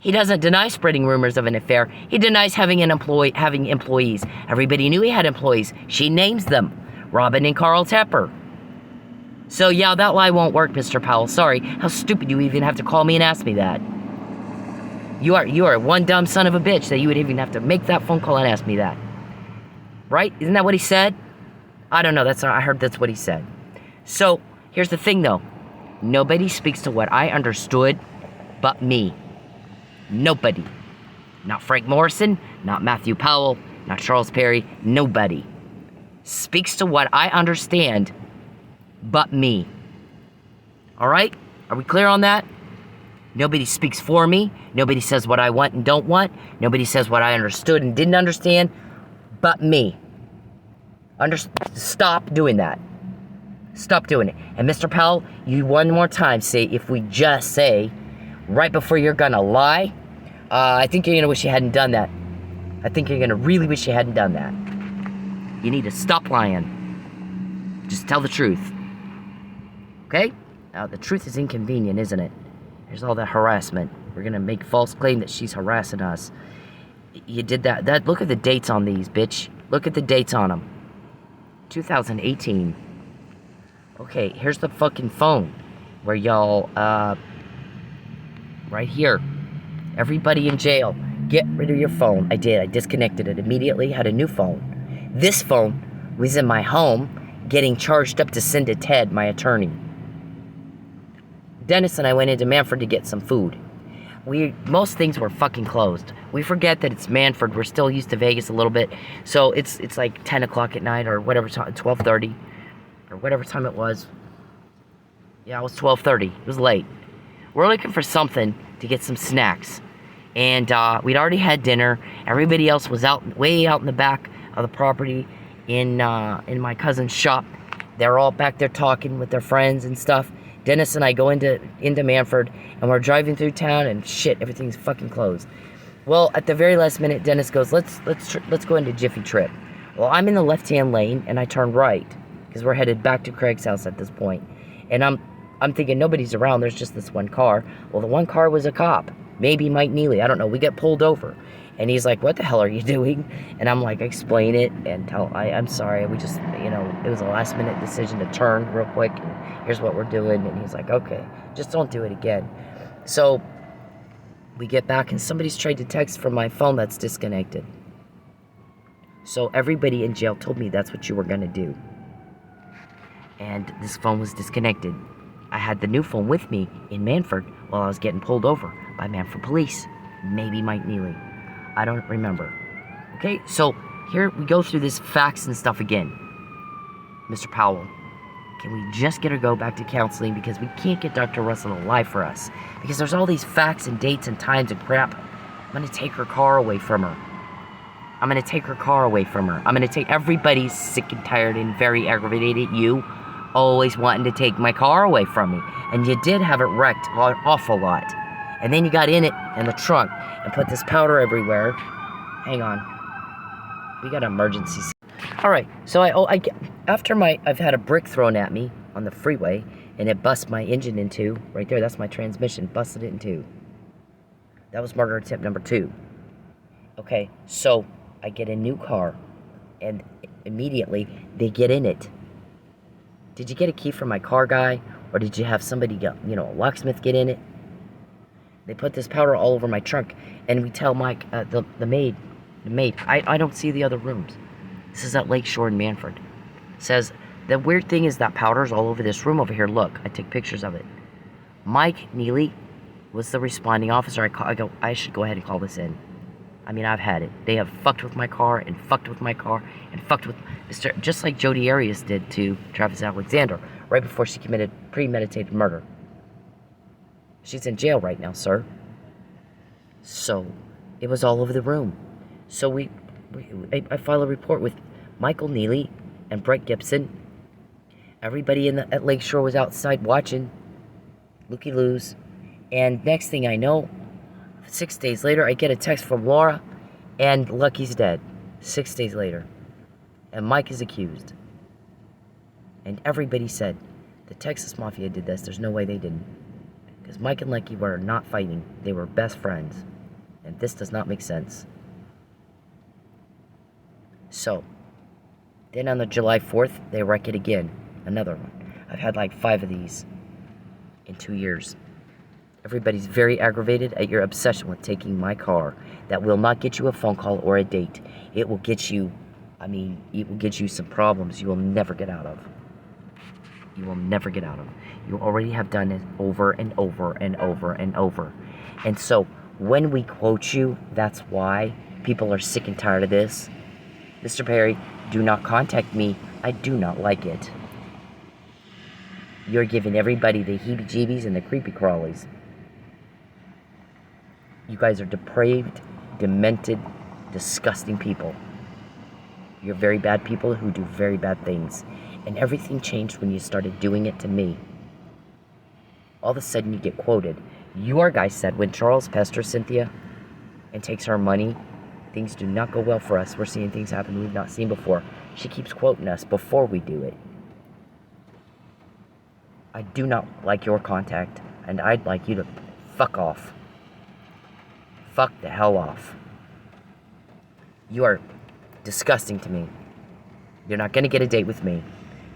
He doesn't deny spreading rumors of an affair. He denies having employees. Everybody knew he had employees. She names them. Robin and Carl Tepper. So yeah, that lie won't work, Mr. Powell. Sorry. How stupid you even have to call me and ask me that. You are one dumb son of a bitch that you would even have to make that phone call and ask me that. Right? Isn't that what he said? I don't know. I heard that's what he said. So, here's the thing though. Nobody speaks to what I understood but me. Nobody. Not Frank Morrison, not Matthew Powell, not Charles Perry, nobody speaks to what I understand but me. Alright? Are we clear on that? Nobody speaks for me. Nobody says what I want and don't want. Nobody says what I understood and didn't understand but me. Stop doing that. Stop doing it. And Mr. Powell, you one more time say, if we just say, right before you're gonna lie, I think you're gonna wish you hadn't done that. I think you're gonna really wish you hadn't done that. You need to stop lying. Just tell the truth. Okay? Now, the truth is inconvenient, isn't it? There's all that harassment. We're gonna make false claim that she's harassing us. You did that. Look at the dates on these, bitch. Look at the dates on them. 2018. Okay, here's the fucking phone where y'all, right here. Everybody in jail, get rid of your phone. I did. I disconnected it immediately, had a new phone. This phone was in my home, getting charged up to send to Ted, my attorney. Dennis and I went into Manford to get some food. Most things were fucking closed. We forget that it's Manford. We're still used to Vegas a little bit. So it's like 10 o'clock at night or whatever time, 12:30 or whatever time it was. Yeah, it was 12:30. It was late. We're looking for something to get some snacks. And we'd already had dinner. Everybody else was way out in the back of the property in my cousin's shop. They're all back there talking with their friends and stuff. Dennis and I go into Manford, and we're driving through town, and shit, everything's fucking closed. Well, at the very last minute, Dennis goes, let's go into Jiffy Trip. Well, I'm in the left-hand lane, and I turn right, because we're headed back to Craig's house at this point. And I'm thinking nobody's around, there's just this one car. Well, the one car was a cop, maybe Mike Neely, I don't know. We get pulled over, and he's like, what the hell are you doing? And I'm like, explain it, and I'm sorry, we just, it was a last-minute decision to turn real quick, and here's what we're doing. And he's like, okay, just don't do it again. So we get back, and somebody's tried to text from my phone that's disconnected. So everybody in jail told me that's what you were gonna do. And this phone was disconnected. I had the new phone with me in Manford while I was getting pulled over by Manford police. Maybe Mike Neely. I don't remember. Okay, so here we go through this facts and stuff again. Mr. Powell, can we just get her go back to counseling, because we can't get Dr. Russell to lie for us, because there's all these facts and dates and times and crap. I'm gonna take her car away from her. I'm gonna take her car away from her. I'm gonna take, everybody's sick and tired and very aggravated at you always wanting to take my car away from me. And you did have it wrecked an awful lot. And then you got in it in the trunk and put this powder everywhere. Hang on. We got emergencies. Alright, so I've had a brick thrown at me on the freeway, and it busts my engine in two. Right there, that's my transmission. Busted it in two. That was murder attempt number 2. Okay, so I get a new car, and immediately they get in it. Did you get a key from my car guy, or did you have somebody, a locksmith get in it? They put this powder all over my trunk, and we tell Mike, the maid, I don't see the other rooms. This is at Lakeshore in Manford. Says, the weird thing is that powder's all over this room over here. Look, I take pictures of it. Mike Neely was the responding officer. I should go ahead and call this in. I mean, I've had it. They have fucked with my car, and fucked with my car, and fucked with just like Jodi Arias did to Travis Alexander, right before she committed premeditated murder. She's in jail right now, sir. So, it was all over the room. So I file a report with Michael Neely and Brett Gibson. Everybody at Lakeshore was outside watching. looky-loos. And next thing I know, 6 days later, I get a text from Laura, and Lucky's dead. 6 days later. And Mike is accused. And everybody said, the Texas Mafia did this. There's no way they didn't. Because Mike and Lucky were not fighting. They were best friends. And this does not make sense. So, then on the July 4th, they wreck it again. Another one. I've had like 5 of these in 2 years. Everybody's very aggravated at your obsession with taking my car. That will not get you a phone call or a date. It will get you, it will get you some problems you will never get out of. You will never get out of. You already have done it over and over and over and over. And so, when we quote you, that's why people are sick and tired of this. Mr. Perry, do not contact me. I do not like it. You're giving everybody the heebie-jeebies and the creepy crawlies. You guys are depraved, demented, disgusting people. You're very bad people who do very bad things. And everything changed when you started doing it to me. All of a sudden you get quoted. Your guy said when Charles pesters Cynthia and takes her money, things do not go well for us. We're seeing things happen we've not seen before. She keeps quoting us before we do it. I do not like your contact, and I'd like you to fuck off. Fuck the hell off. You are disgusting to me. You're not gonna get a date with me.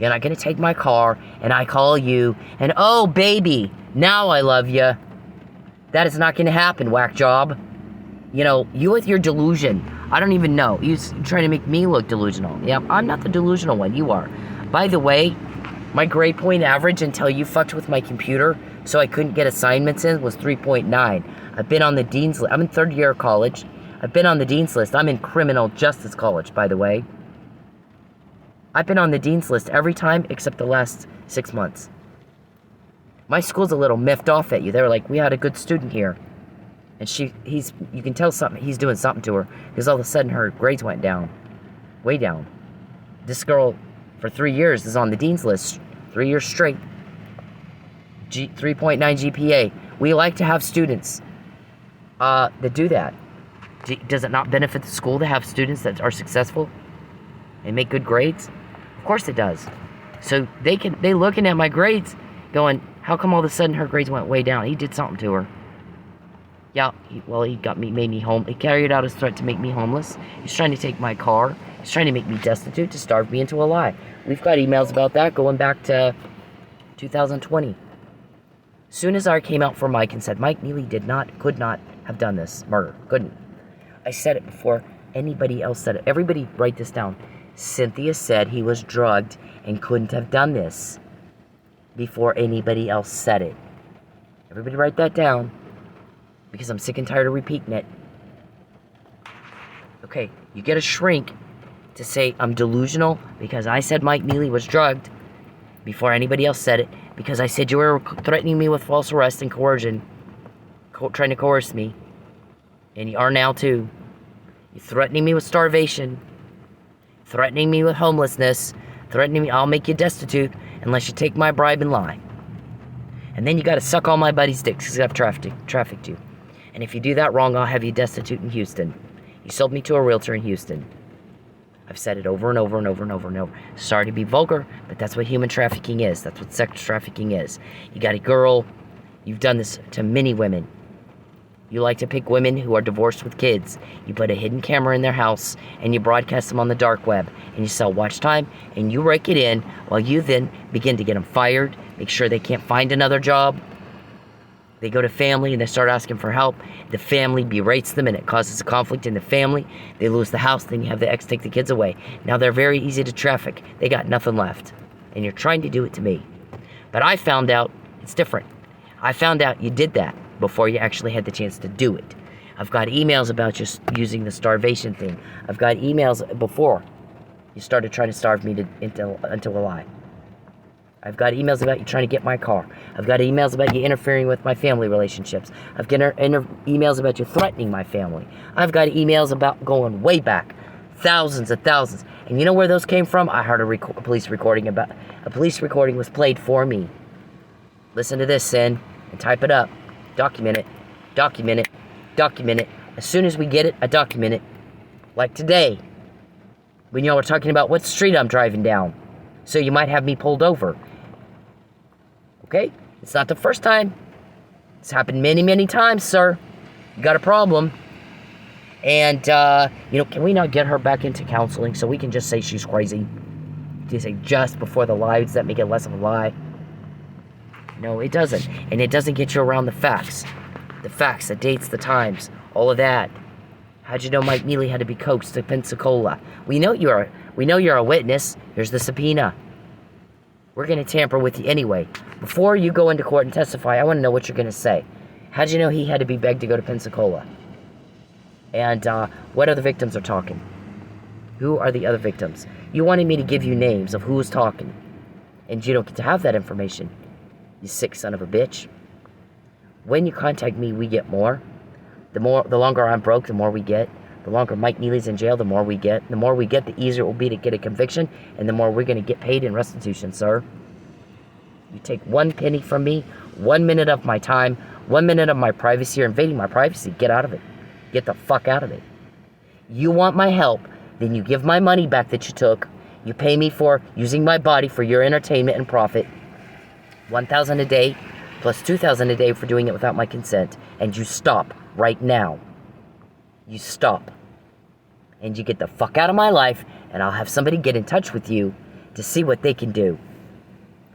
You're not gonna take my car, and I call you, and oh baby, now I love you. That is not gonna happen, whack job. You know, you with your delusion. I don't even know. You're trying to make me look delusional. Yeah, I'm not the delusional one, you are. By the way, my grade point average until you fucked with my computer so I couldn't get assignments in was 3.9. I've been on the dean's list. I'm in 3rd year of college. I've been on the dean's list. I'm in criminal justice college, by the way. I've been on the dean's list every time except the last 6 months. My school's a little miffed off at you. They were like, we had a good student here. And you can tell something, he's doing something to her. Because all of a sudden her grades went down. Way down. This girl, for 3 years, is on the dean's list. 3 years straight. 3.9 GPA. We like to have students that do that. Does it not benefit the school to have students that are successful and make good grades? Of course it does. So they looking at my grades going, how come all of a sudden her grades went way down? He did something to her. Yeah, he made me home. He carried out his threat to make me homeless. He's trying to take my car. He's trying to make me destitute, to starve me into a lie. We've got emails about that going back to 2020. Soon as I came out for Mike and said, Mike Neely could not have done this murder. Couldn't. I said it before anybody else said it. Everybody write this down. Cynthia said he was drugged and couldn't have done this before anybody else said it. Everybody write that down, because I'm sick and tired of repeating it. Okay, you get a shrink to say I'm delusional because I said Mike Neely was drugged before anybody else said it, because I said you were threatening me with false arrest and coercion, trying to coerce me, and you are now too. You're threatening me with starvation, threatening me with homelessness, threatening me I'll make you destitute unless you take my bribe and lie. And then you gotta suck all my buddies' dicks because I've trafficked you. And if you do that wrong, I'll have you destitute in Houston. You sold me to a realtor in Houston. I've said it over and over and over and over and over. Sorry to be vulgar, but that's what human trafficking is. That's what sex trafficking is. You got a girl, you've done this to many women. You like to pick women who are divorced with kids. You put a hidden camera in their house, and you broadcast them on the dark web, and you sell watch time, and you rake it in, while you then begin to get them fired, make sure they can't find another job. They go to family, and they start asking for help. The family berates them, and it causes a conflict in the family. They lose the house, then you have the ex take the kids away. Now they're very easy to traffic. They got nothing left, and you're trying to do it to me. But I found out it's different. I found out you did that before you actually had the chance to do it. I've got emails about just using the starvation thing. I've got emails before you started trying to starve me into a lie. I've got emails about you trying to get my car. I've got emails about you interfering with my family relationships. I've got emails about you threatening my family. I've got emails about going way back, thousands and thousands. And you know where those came from? I heard a police recording was played for me. Listen to this, Sin. and type it up. Document it. Document it. Document it. As soon as we get it, I document it. Like today, when y'all were talking about what street I'm driving down. So you might have me pulled over. Okay? It's not the first time. It's happened many, many times, sir. You got a problem. And, can we not get her back into counseling so we can just say she's crazy? Do you say just before the lie? Does that make it less of a lie? No, it doesn't. And it doesn't get you around the facts. The facts, the dates, the times, all of that. How'd you know Mike Neely had to be coaxed to Pensacola? We know you're a witness. Here's the subpoena. We're going to tamper with you anyway. Before you go into court and testify, I want to know what you're going to say. How'd you know he had to be begged to go to Pensacola? And what other victims are talking? Who are the other victims? You wanted me to give you names of who was talking. And you don't get to have that information. You sick son of a bitch. When you contact me, we get more. The longer I'm broke, the more we get. The longer Mike Neely's in jail, the more we get. The more we get, the easier it will be to get a conviction, and the more we're going to get paid in restitution, sir. You take 1 penny from me, 1 minute of my time, 1 minute of my privacy. You're invading my privacy. Get out of it. Get the fuck out of it. You want my help, then you give my money back that you took. You pay me for using my body for your entertainment and profit. $1,000 a day plus $2,000 a day for doing it without my consent. And you stop right now. You stop. And you get the fuck out of my life, and I'll have somebody get in touch with you to see what they can do.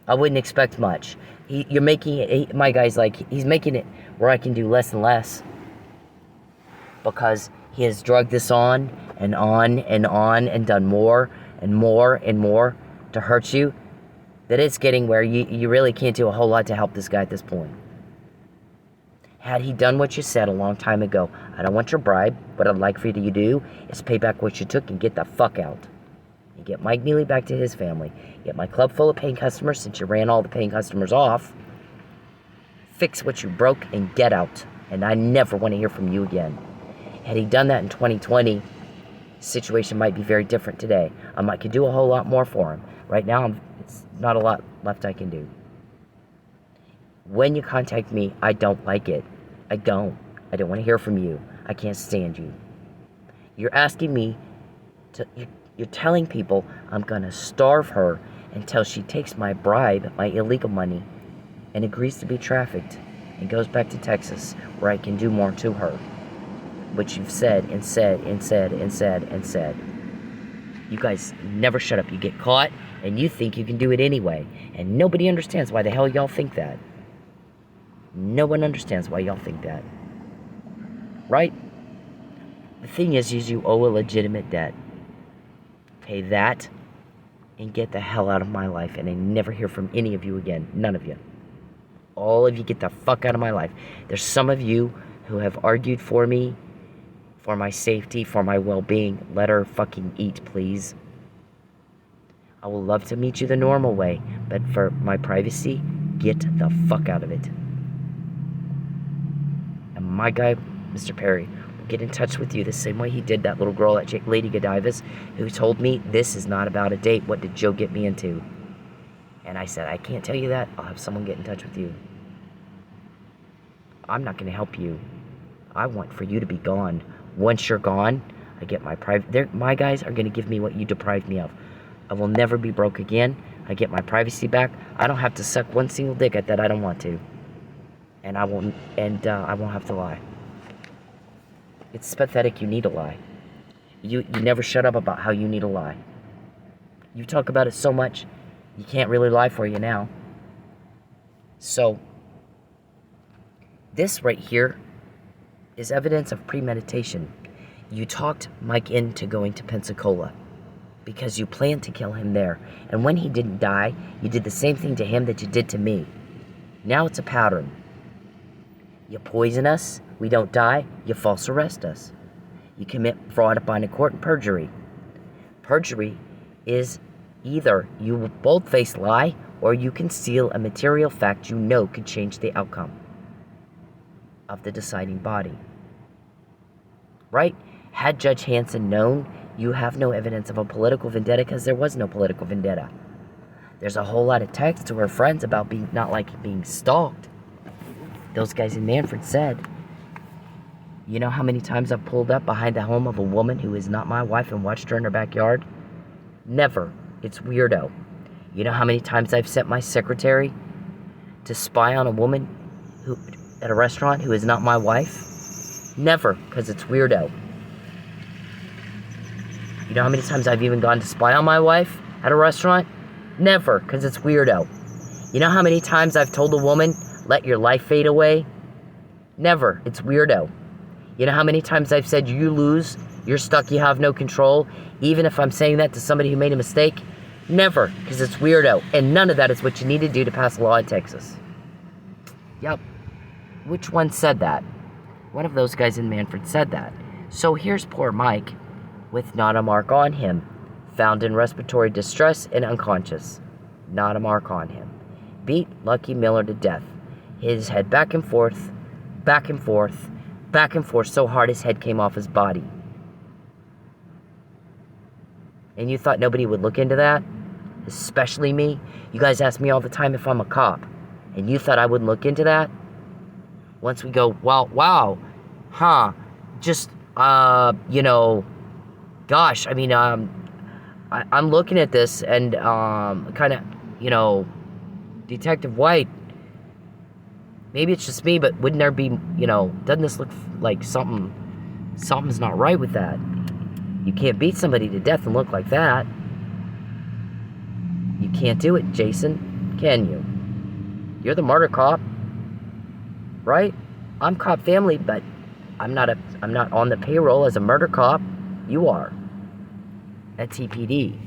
I wouldn't expect much. You're making it, my guy's like, he's making it where I can do less and less. Because he has drugged this on and on and on and done more and more and more to hurt you, that it's getting where you really can't do a whole lot to help this guy at this point. Had he done what you said a long time ago, I don't want your bribe. What I'd like for you to do is pay back what you took and get the fuck out. And get Mike Neely back to his family. Get my club full of paying customers since you ran all the paying customers off. Fix what you broke and get out. And I never want to hear from you again. Had he done that in 2020, the situation might be very different today. I could do a whole lot more for him. Right now, it's not a lot left I can do. When you contact me, I don't like it. I don't want to hear from you. I can't stand you. You're asking me to, you're telling people I'm going to starve her until she takes my bribe, my illegal money, and agrees to be trafficked and goes back to Texas where I can do more to her. Which you've said and said and said and said and said. You guys never shut up. You get caught and you think you can do it anyway. And nobody understands why the hell y'all think that. No one understands why y'all think that. Right? The thing is you owe a legitimate debt. Pay that and get the hell out of my life, and I never hear from any of you again. None of you. All of you get the fuck out of my life. There's some of you who have argued for me, for my safety, for my well-being. Let her fucking eat, please. I will love to meet you the normal way, but for my privacy, get the fuck out of it. And my guy, Mr. Perry, will get in touch with you the same way he did that little girl at Lady Godiva's who told me, this is not about a date. What did Joe get me into? And I said, I can't tell you that. I'll have someone get in touch with you. I'm not going to help you. I want for you to be gone. Once you're gone, I get my private... My guys are going to give me what you deprived me of. I will never be broke again. I get my privacy back. I don't have to suck one single dick at that I don't want to. And I won't have to lie. It's pathetic you need a lie. You never shut up about how you need a lie. You talk about it so much, you can't really lie for you now. So, this right here is evidence of premeditation. You talked Mike into going to Pensacola because you planned to kill him there. And when he didn't die, you did the same thing to him that you did to me. Now it's a pattern. You poison us, we don't die, you false arrest us. You commit fraud upon a court and perjury. Perjury is either you bold-faced lie or you conceal a material fact you know could change the outcome of the deciding body. Right? Had Judge Hanson known, you have no evidence of a political vendetta because there was no political vendetta. There's a whole lot of text to her friends about not liking being stalked. those guys in Manfred said, you know how many times I've pulled up behind the home of a woman who is not my wife and watched her in her backyard? Never. It's weirdo. You know how many times I've sent my secretary to spy on a woman who at a restaurant who is not my wife? Never, because it's weirdo. You know how many times I've even gone to spy on my wife at a restaurant? Never, because it's weirdo. You know how many times I've told a woman, let your life fade away? Never, it's weirdo. You know how many times I've said, you lose, you're stuck, you have no control, even if I'm saying that to somebody who made a mistake? Never, because it's weirdo. And none of that is what you need to do to pass a law in Texas. Yep. Which one said that? One of those guys in Manfred said that. So here's poor Mike with not a mark on him, found in respiratory distress and unconscious. Not a mark on him. Beat Lucky Miller to death. His head back and forth, back and forth, back and forth so hard his head came off his body. And you thought nobody would look into that? Especially me? You guys ask me all the time if I'm a cop. And you thought I wouldn't look into that? Once we go, well, wow, just, you know, gosh, I mean, I'm looking at this and kind of, you know, Detective White, maybe it's just me, but wouldn't there be, you know, doesn't this look like something's not right with that? You can't beat somebody to death and look like that. You can't do it, Jason, can you? You're the murder cop, right? I'm cop family, but I'm not on the payroll as a murder cop. You are. At TPD,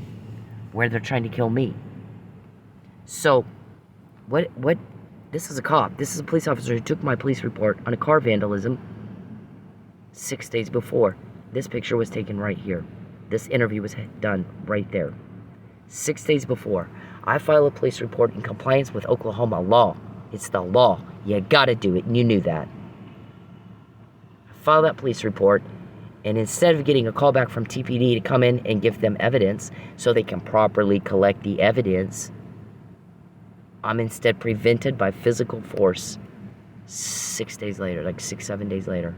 where they're trying to kill me. So, what, this is a cop. This is a police officer who took my police report on a car vandalism 6 days before. This picture was taken right here. This interview was done right there. 6 days before. I file a police report in compliance with Oklahoma law. It's the law. You gotta do it, and you knew that. I file that police report, and instead of getting a call back from TPD to come in and give them evidence so they can properly collect the evidence, I'm instead prevented by physical force 6 days later, like 6-7 days later.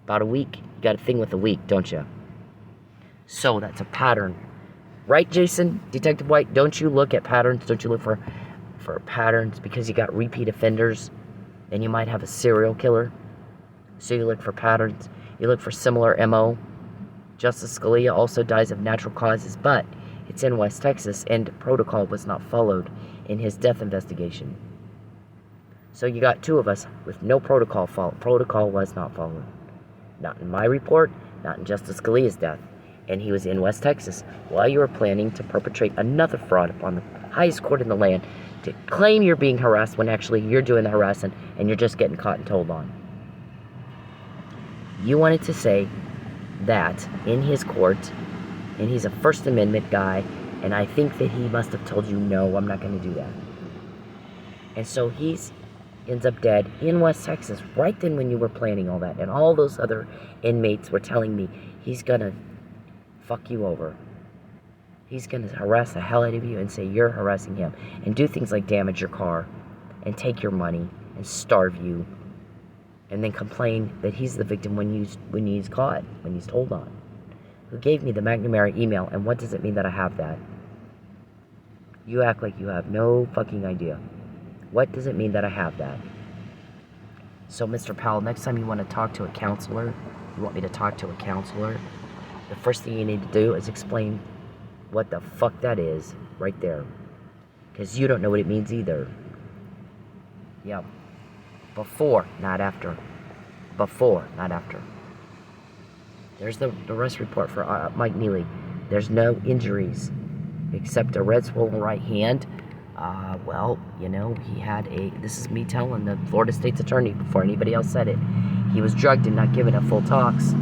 About a week. You got a thing with a week, don't you? So that's a pattern. Right, Jason? Detective White, don't you look at patterns? Don't you look for patterns because you got repeat offenders and you might have a serial killer? So you look for patterns. You look for similar MO. Justice Scalia also dies of natural causes, but it's in West Texas and protocol was not followed in his death investigation. So you got two of us with no protocol followed. Protocol was not followed. Not in my report, not in Justice Scalia's death. And he was in West Texas while you were planning to perpetrate another fraud upon the highest court in the land to claim you're being harassed when actually you're doing the harassing and you're just getting caught and told on. You wanted to say that in his court, and he's a First Amendment guy, and I think that he must have told you, no, I'm not going to do that. And so he ends up dead in West Texas right then when you were planning all that. And all those other inmates were telling me he's going to fuck you over. He's going to harass the hell out of you and say you're harassing him. And do things like damage your car and take your money and starve you. And then complain that he's the victim when he's caught, when he's told on. Who gave me the McNamara email, and what does it mean that I have that? You act like you have no fucking idea. What does it mean that I have that? So, Mr. Powell, next time you want to talk to a counselor, you want me to talk to a counselor, the first thing you need to do is explain what the fuck that is right there. Because you don't know what it means either. Yep. Before, not after. Before, not after. There's the arrest report for Mike Neely. There's no injuries except a red swollen right hand. Well, you know, he had this is me telling the Florida State's attorney before anybody else said it. He was drugged and not given a full tox.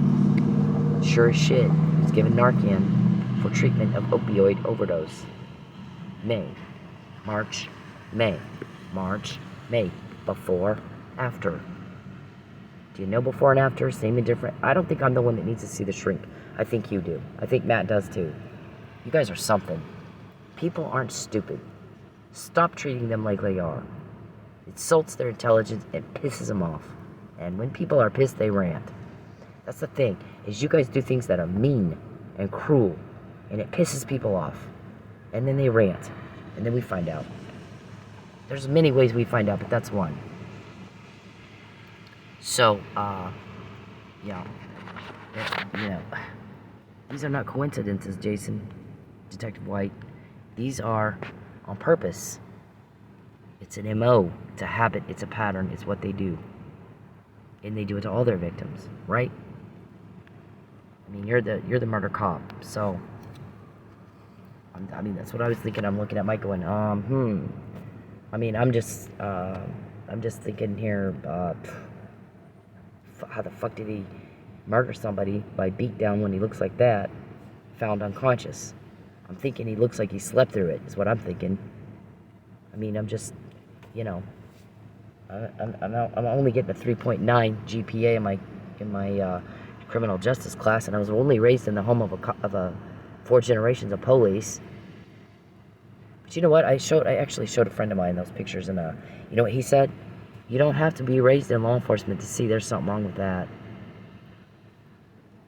Sure as shit. He was given Narcan for treatment of opioid overdose. May. March. May. March. May. Before. After. Do you know before and after? Same and different? I don't think I'm the one that needs to see the shrink. I think you do. I think Matt does too. You guys are something. People aren't stupid. Stop treating them like they are. It insults their intelligence and pisses them off. And when people are pissed, they rant. That's the thing, is you guys do things that are mean and cruel, and it pisses people off. And then they rant, and then we find out. There's many ways we find out, but that's one. So, yeah. You know, these are not coincidences, Jason, Detective White. These are on purpose. It's an MO, it's a habit, it's a pattern, it's what they do. And they do it to all their victims, right? I mean, you're the murder cop, so I mean, that's what I was thinking. I'm looking at Mike going, I mean, I'm just thinking here, how the fuck did he murder somebody by beatdown when he looks like that, found unconscious? I'm thinking he looks like he slept through it, is what I'm thinking. I mean, I'm just, you know, I'm only getting a 3.9 GPA in my criminal justice class, and I was only raised in the home of a 4 generations of police. But you know what? I actually showed a friend of mine those pictures, and you know what he said? You don't have to be raised in law enforcement to see there's something wrong with that.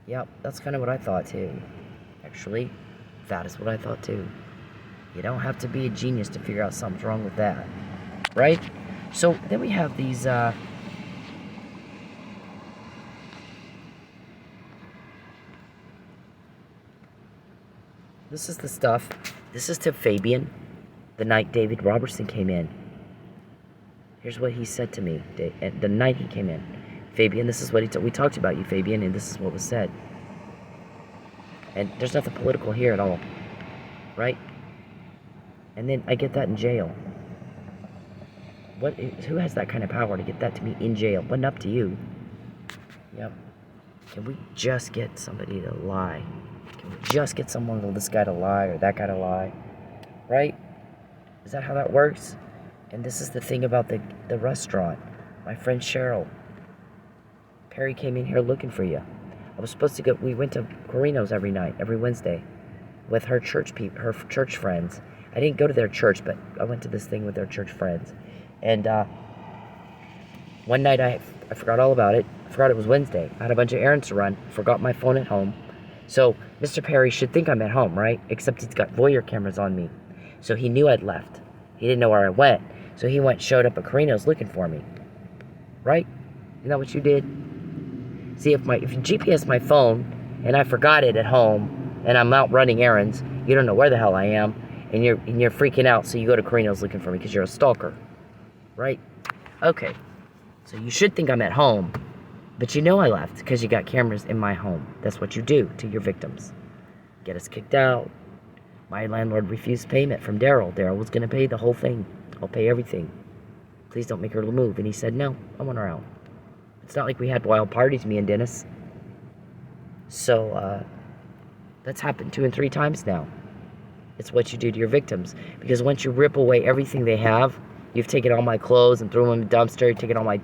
Yep, that's kind of what I thought too. Actually, that is what I thought too. You don't have to be a genius to figure out something's wrong with that, right? So then we have these. This is the stuff. This is to Fabian, the night David Robertson came in. Here's what he said to me the night he came in. Fabian, this is what we talked about you, Fabian, and this is what was said. And there's nothing political here at all, right? And then I get that in jail. Who has that kind of power to get that to me in jail? Wasn't up to you. Yep. Can we just get somebody to lie? Can we just get someone, this guy to lie or that guy to lie? Right? Is that how that works? And this is the thing about the restaurant. My friend Cheryl. Perry came in here looking for you. I was supposed to go, we went to Corino's every night, every Wednesday, with her church friends. I didn't go to their church, but I went to this thing with their church friends. And one night I forgot all about it. I forgot it was Wednesday. I had a bunch of errands to run. Forgot my phone at home. So Mr. Perry should think I'm at home, right? Except he's got voyeur cameras on me. So he knew I'd left. He didn't know where I went. So he showed up at Corino's looking for me. Right? Isn't that what you did? See, if you GPS my phone and I forgot it at home and I'm out running errands, you don't know where the hell I am, and you're freaking out, so you go to Corino's looking for me because you're a stalker. Right? Okay. So you should think I'm at home, but you know I left because you got cameras in my home. That's what you do to your victims. Get us kicked out. My landlord refused payment from Daryl. Daryl was going to pay the whole thing. I'll pay everything. Please don't make her move. And he said, no, I want her out. It's not like we had wild parties, me and Dennis. So, that's happened 2 and 3 times now. It's what you do to your victims. Because once you rip away everything they have, you've taken all my clothes and threw them in the dumpster. You've taken all my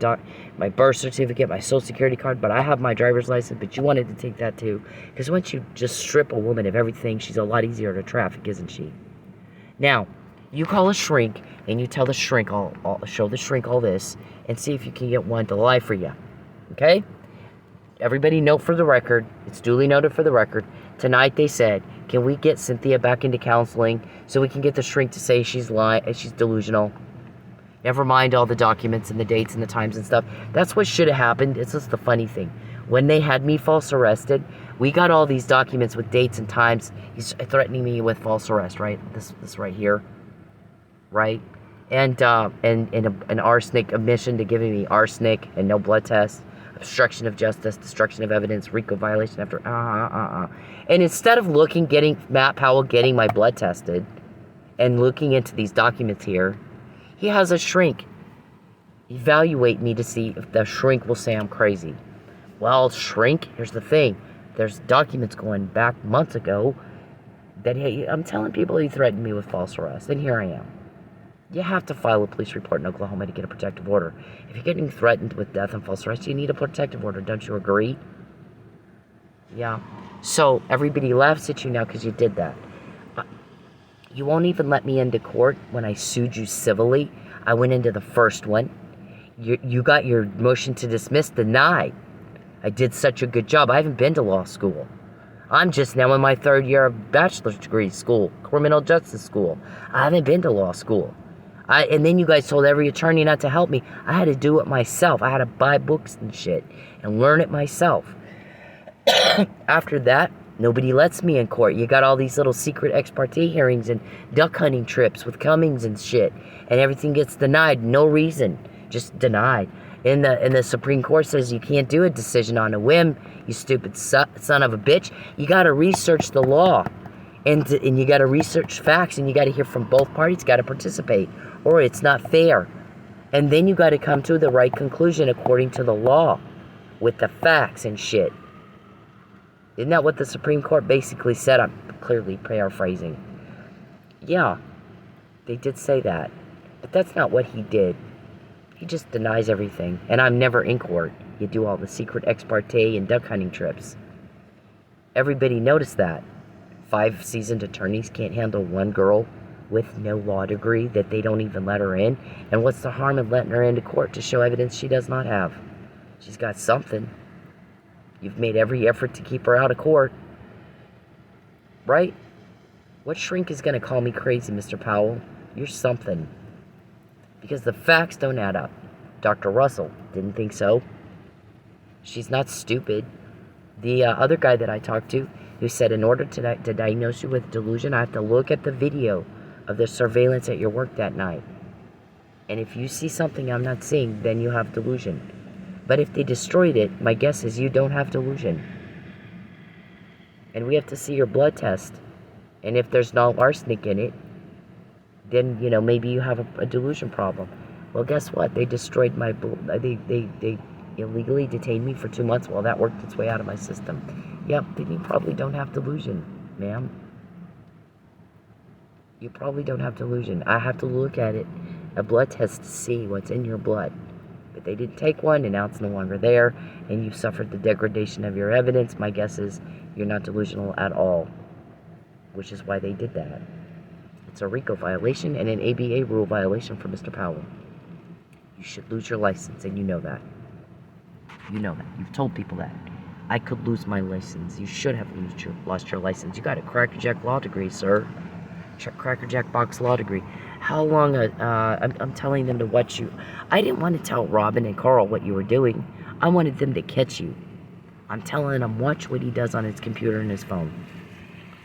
birth certificate, my social security card, but I have my driver's license, but you wanted to take that too. Because once you just strip a woman of everything, she's a lot easier to traffic, isn't she? Now, you call a shrink, and you tell the shrink, show the shrink all this, and see if you can get one to lie for you. Okay? Everybody note for the record, it's duly noted for the record, tonight they said, can we get Cynthia back into counseling so we can get the shrink to say she's delusional? Never mind all the documents and the dates and the times and stuff. That's what should have happened. It's just the funny thing. When they had me false arrested, we got all these documents with dates and times. He's threatening me with false arrest, right? This right here, right? And an arsenic admission to giving me arsenic and no blood test, obstruction of justice, destruction of evidence, RICO violation after And instead of Matt Powell getting my blood tested and looking into these documents here, he has a shrink evaluate me to see if the shrink will say I'm crazy. Well, shrink, here's the thing. There's documents going back months ago that I'm telling people he threatened me with false arrest, and here I am. You have to file a police report in Oklahoma to get a protective order. If you're getting threatened with death and false arrest, you need a protective order. Don't you agree? Yeah. So everybody laughs at you now because you did that. You won't even let me into court when I sued you civilly. I went into the first one. You got your motion to dismiss denied. I did such a good job. I haven't been to law school. I'm just now in my 3rd year of bachelor's degree school, criminal justice school. I haven't been to law school. And then you guys told every attorney not to help me. I had to do it myself. I had to buy books and shit and learn it myself. After that, nobody lets me in court. You got all these little secret ex parte hearings and duck hunting trips with Cummings and shit. And everything gets denied. No reason. Just denied. And the Supreme Court says you can't do a decision on a whim, you stupid son of a bitch. You got to research the law. And you got to research facts. And you got to hear from both parties. Got to participate. Or it's not fair. And then you got to come to the right conclusion according to the law. With the facts and shit. Isn't that what the Supreme Court basically said? I'm clearly paraphrasing. Yeah, they did say that. But that's not what he did. He just denies everything. And I'm never in court. You do all the secret ex parte and duck hunting trips. Everybody noticed that. 5 seasoned attorneys can't handle one girl with no law degree that they don't even let her in. And what's the harm in letting her into court to show evidence she does not have? She's got something. You've made every effort to keep her out of court. Right? What shrink is going to call me crazy, Mr. Powell? You're something. Because the facts don't add up. Dr. Russell didn't think so. She's not stupid. The other guy that I talked to, who said in order to diagnose you with delusion, I have to look at the video of the surveillance at your work that night. And if you see something I'm not seeing, then you have delusion. But if they destroyed it, my guess is you don't have delusion. And we have to see your blood test. And if there's no arsenic in it, then, you know, maybe you have a delusion problem. Well, guess what? They destroyed my blood. They illegally detained me for 2 months while that worked its way out of my system. Yep, then you probably don't have delusion, ma'am. You probably don't have delusion. I have to look at it, a blood test, to see what's in your blood. But they didn't take one, and now it's no longer there, and you've suffered the degradation of your evidence. My guess is you're not delusional at all, which is why they did that. It's a RICO violation and an ABA rule violation for Mr. Powell. You should lose your license, and you know that. You know that. You've told people that. I could lose my license. You should have lost your license. You got a crackerjack law degree, sir. Crackerjack box law degree. How long, I'm telling them to watch you. I didn't want to tell Robin and Carl what you were doing. I wanted them to catch you. I'm telling them, watch what he does on his computer and his phone.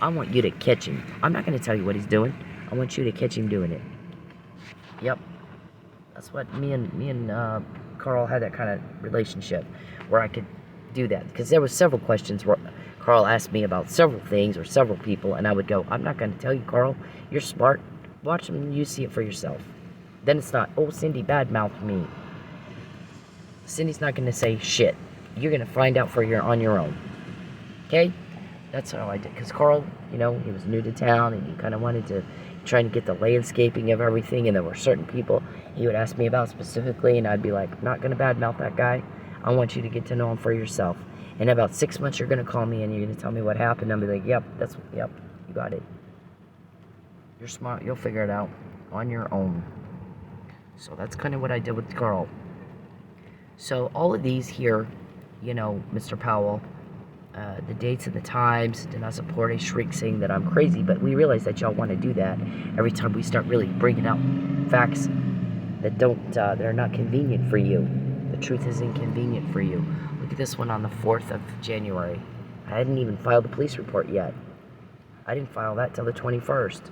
I want you to catch him. I'm not going to tell you what he's doing. I want you to catch him doing it. Yep. That's what me and Carl had, that kind of relationship where I could do that. Because there was several questions where Carl asked me about several things or several people, and I would go, I'm not going to tell you, Carl. You're smart. Watch them and you see it for yourself. Then it's not, oh, Cindy badmouthed me. Cindy's not going to say shit. You're going to find out on your own. Okay? That's how I did. Because Carl, you know, he was new to town, and he kind of wanted to, trying to get the landscaping of everything, and there were certain people he would ask me about specifically, and I'd be like, I'm not going to badmouth that guy. I want you to get to know him for yourself. In about 6 months, you're going to call me, and you're going to tell me what happened. I'll be like, yep, you got it. You're smart. You'll figure it out on your own. So that's kind of what I did with Carl. So all of these here, you know, Mr. Powell, the dates and the times, do not support a shriek saying that I'm crazy, but we realize that y'all want to do that every time we start really bringing out facts that that are not convenient for you. The truth is inconvenient for you. Look at this one on the 4th of January. I hadn't even filed the police report yet. I didn't file that till the 21st.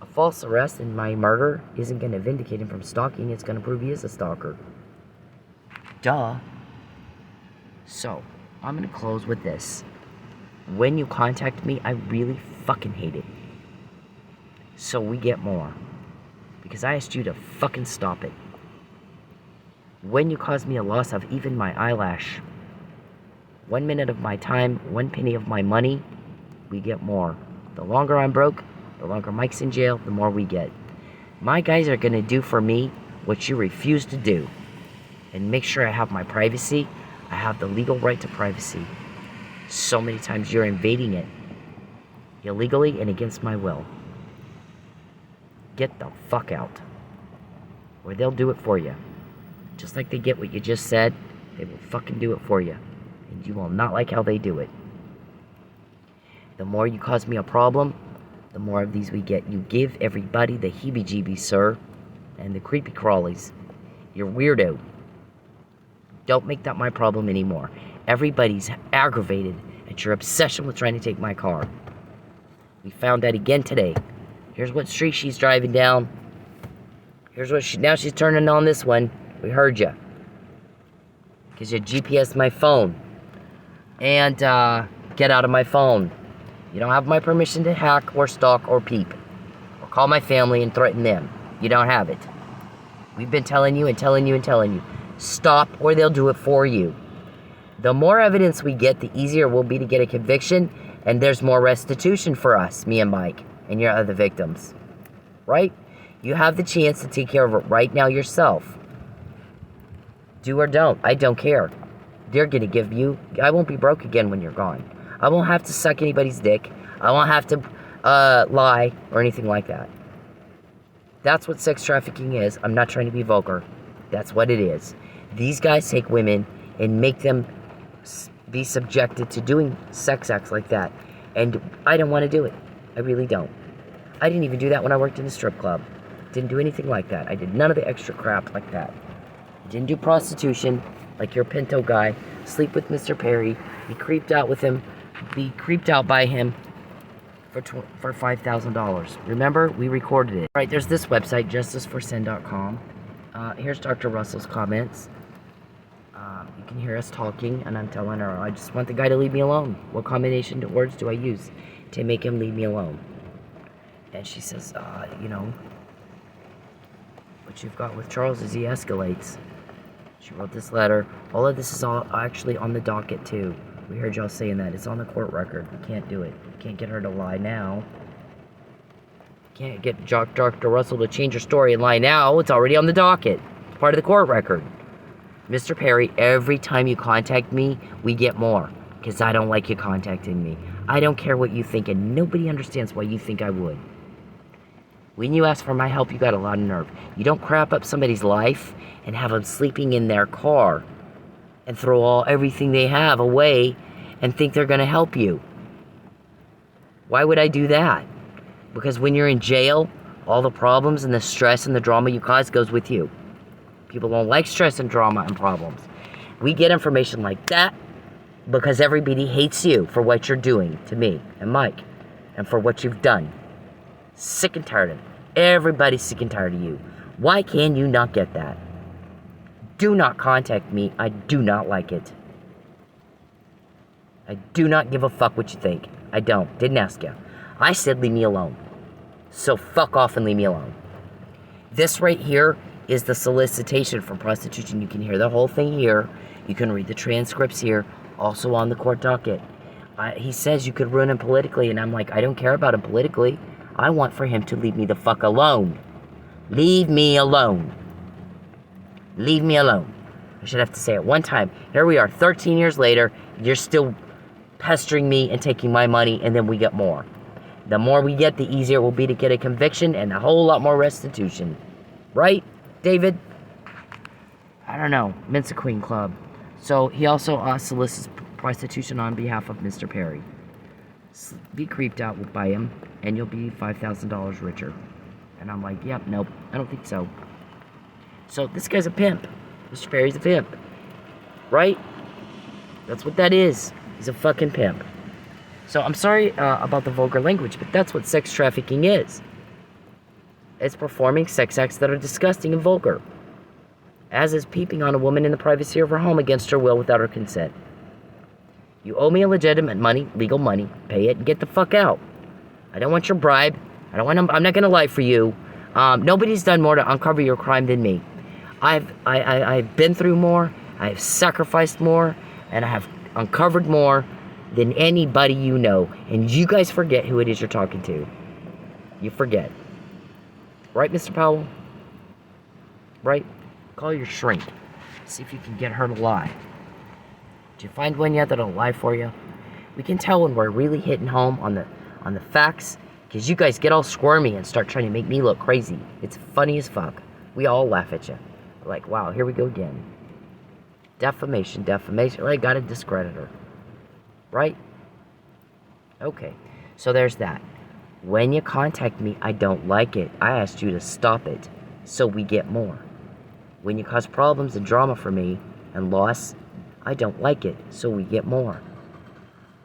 A false arrest in my murder isn't going to vindicate him from stalking. It's going to prove he is a stalker. Duh. So, I'm going to close with this. When you contact me, I really fucking hate it. So we get more. Because I asked you to fucking stop it. When you cause me a loss of even my eyelash, 1 minute of my time, 1 penny of my money, we get more. The longer I'm broke, the longer Mike's in jail, the more we get. My guys are going to do for me what you refuse to do. And make sure I have my privacy. I have the legal right to privacy. So many times you're invading it. Illegally and against my will. Get the fuck out. or they'll do it for you. Just like they get what you just said, they will fucking do it for you. And you will not like how they do it. The more you cause me a problem, the more of these we get. You give everybody the heebie-jeebies, sir, and the creepy crawlies. You're weirdo. Don't make that my problem anymore. Everybody's aggravated at your obsession with trying to take my car. We found that again today. Here's what street she's driving down. Here's what now she's turning on this one. We heard you. Because you GPS my phone. And get out of my phone. You don't have my permission to hack or stalk or peep. Or call my family and threaten them. You don't have it. We've been telling you and telling you and telling you. Stop or they'll do it for you. The more evidence we get, the easier it will be to get a conviction. And there's more restitution for us, me and Mike, and your other victims. Right? You have the chance to take care of it right now yourself. Do or don't. I don't care. They're going to give you... I won't be broke again when you're gone. I won't have to suck anybody's dick. I won't have to lie or anything like that. That's what sex trafficking is. I'm not trying to be vulgar. That's what it is. These guys take women and make them be subjected to doing sex acts like that. And I don't want to do it. I really don't. I didn't even do that when I worked in a strip club. Didn't do anything like that. I did none of the extra crap like that. Didn't do prostitution like your Pinto guy. Sleep with Mr. Perry. Be creeped out with him. Be creeped out by him for $5,000. Remember, we recorded it. Right, there's this website, justiceforsin.com. Here's Dr. Russell's comments. You can hear us talking, and I'm telling her, I just want the guy to leave me alone. What combination of words do I use to make him leave me alone? And she says, you know, what you've got with Charles is he escalates. She wrote this letter. All of this is all actually on the docket, too. We heard y'all saying that. It's on the court record. We can't do it. We can't get her to lie now. Can't get Dr. Russell to change her story and lie now. It's already on the docket. It's part of the court record. Mr. Perry, every time you contact me, we get more. Because I don't like you contacting me. I don't care what you think, and nobody understands why you think I would. When you ask for my help, you got a lot of nerve. You don't crap up somebody's life and have them sleeping in their car and throw everything they have away and think they're going to help you. Why would I do that? Because when you're in jail, all the problems and the stress and the drama you cause goes with you. People don't like stress and drama and problems. We get information like that because everybody hates you for what you're doing to me and Mike and for what you've done. Sick and tired of it. Everybody's sick and tired of you. Why can you not get that? Do not contact me. I do not like it. I do not give a fuck what you think. I don't. Didn't ask you. I said leave me alone. So fuck off and leave me alone. This right here is the solicitation for prostitution. You can hear the whole thing here. You can read the transcripts here. Also on the court docket. He says you could ruin him politically, and I'm like, I don't care about him politically. I want for him to leave me the fuck alone. Leave me alone. Leave me alone. I should have to say it one time. Here we are, 13 years later. You're still pestering me and taking my money, and then we get more. The more we get, the easier it will be to get a conviction and a whole lot more restitution. Right, David? I don't know. Mensa Queen Club. So he also solicits prostitution on behalf of Mr. Perry. Be creeped out by him, and you'll be $5,000 richer. And I'm like, yep, nope, I don't think so. So this guy's a pimp. Mr. Perry's a pimp. Right? That's what that is. He's a fucking pimp. So I'm sorry about the vulgar language, but that's what sex trafficking is. It's performing sex acts that are disgusting and vulgar. As is peeping on a woman in the privacy of her home against her will without her consent. You owe me a legitimate money, legal money. Pay it and get the fuck out. I don't want your bribe. I'm not gonna lie for you. Nobody's done more to uncover your crime than me. I've been through more. I've sacrificed more, and I have uncovered more than anybody you know. And you guys forget who it is you're talking to. You forget. Right, Mr. Powell? Right? Call your shrink. See if you can get her to lie. Did you find one yet that'll lie for you? We can tell when we're really hitting home on the facts, because you guys get all squirmy and start trying to make me look crazy. It's funny as fuck. We all laugh at you. We're like, wow, here we go again. Defamation. Like, gotta discredit her. Right? Okay. So there's that. When you contact me, I don't like it. I asked you to stop it so we get more. When you cause problems and drama for me and loss, I don't like it, so we get more.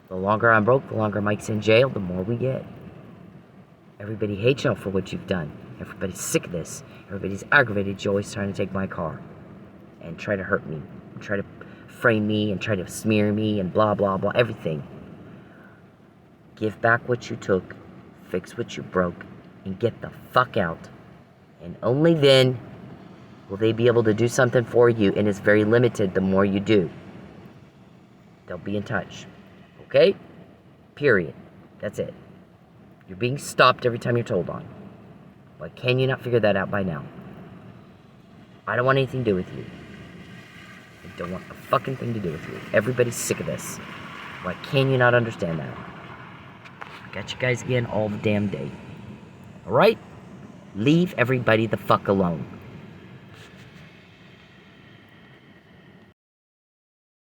The longer I'm broke, the longer Mike's in jail, the more we get. Everybody hates you for what you've done. Everybody's sick of this. Everybody's aggravated. You're always trying to take my car and try to hurt me, and try to frame me, and try to smear me, and blah, blah, blah, everything. Give back what you took, fix what you broke, and get the fuck out. And only then will they be able to do something for you, and it's very limited the more you do. They'll be in touch. Okay? Period. That's it. You're being stopped every time you're told on. Why can you not figure that out by now? I don't want anything to do with you. I don't want a fucking thing to do with you. Everybody's sick of this. Why can you not understand that? I got you guys again all the damn day. Alright? Leave everybody the fuck alone.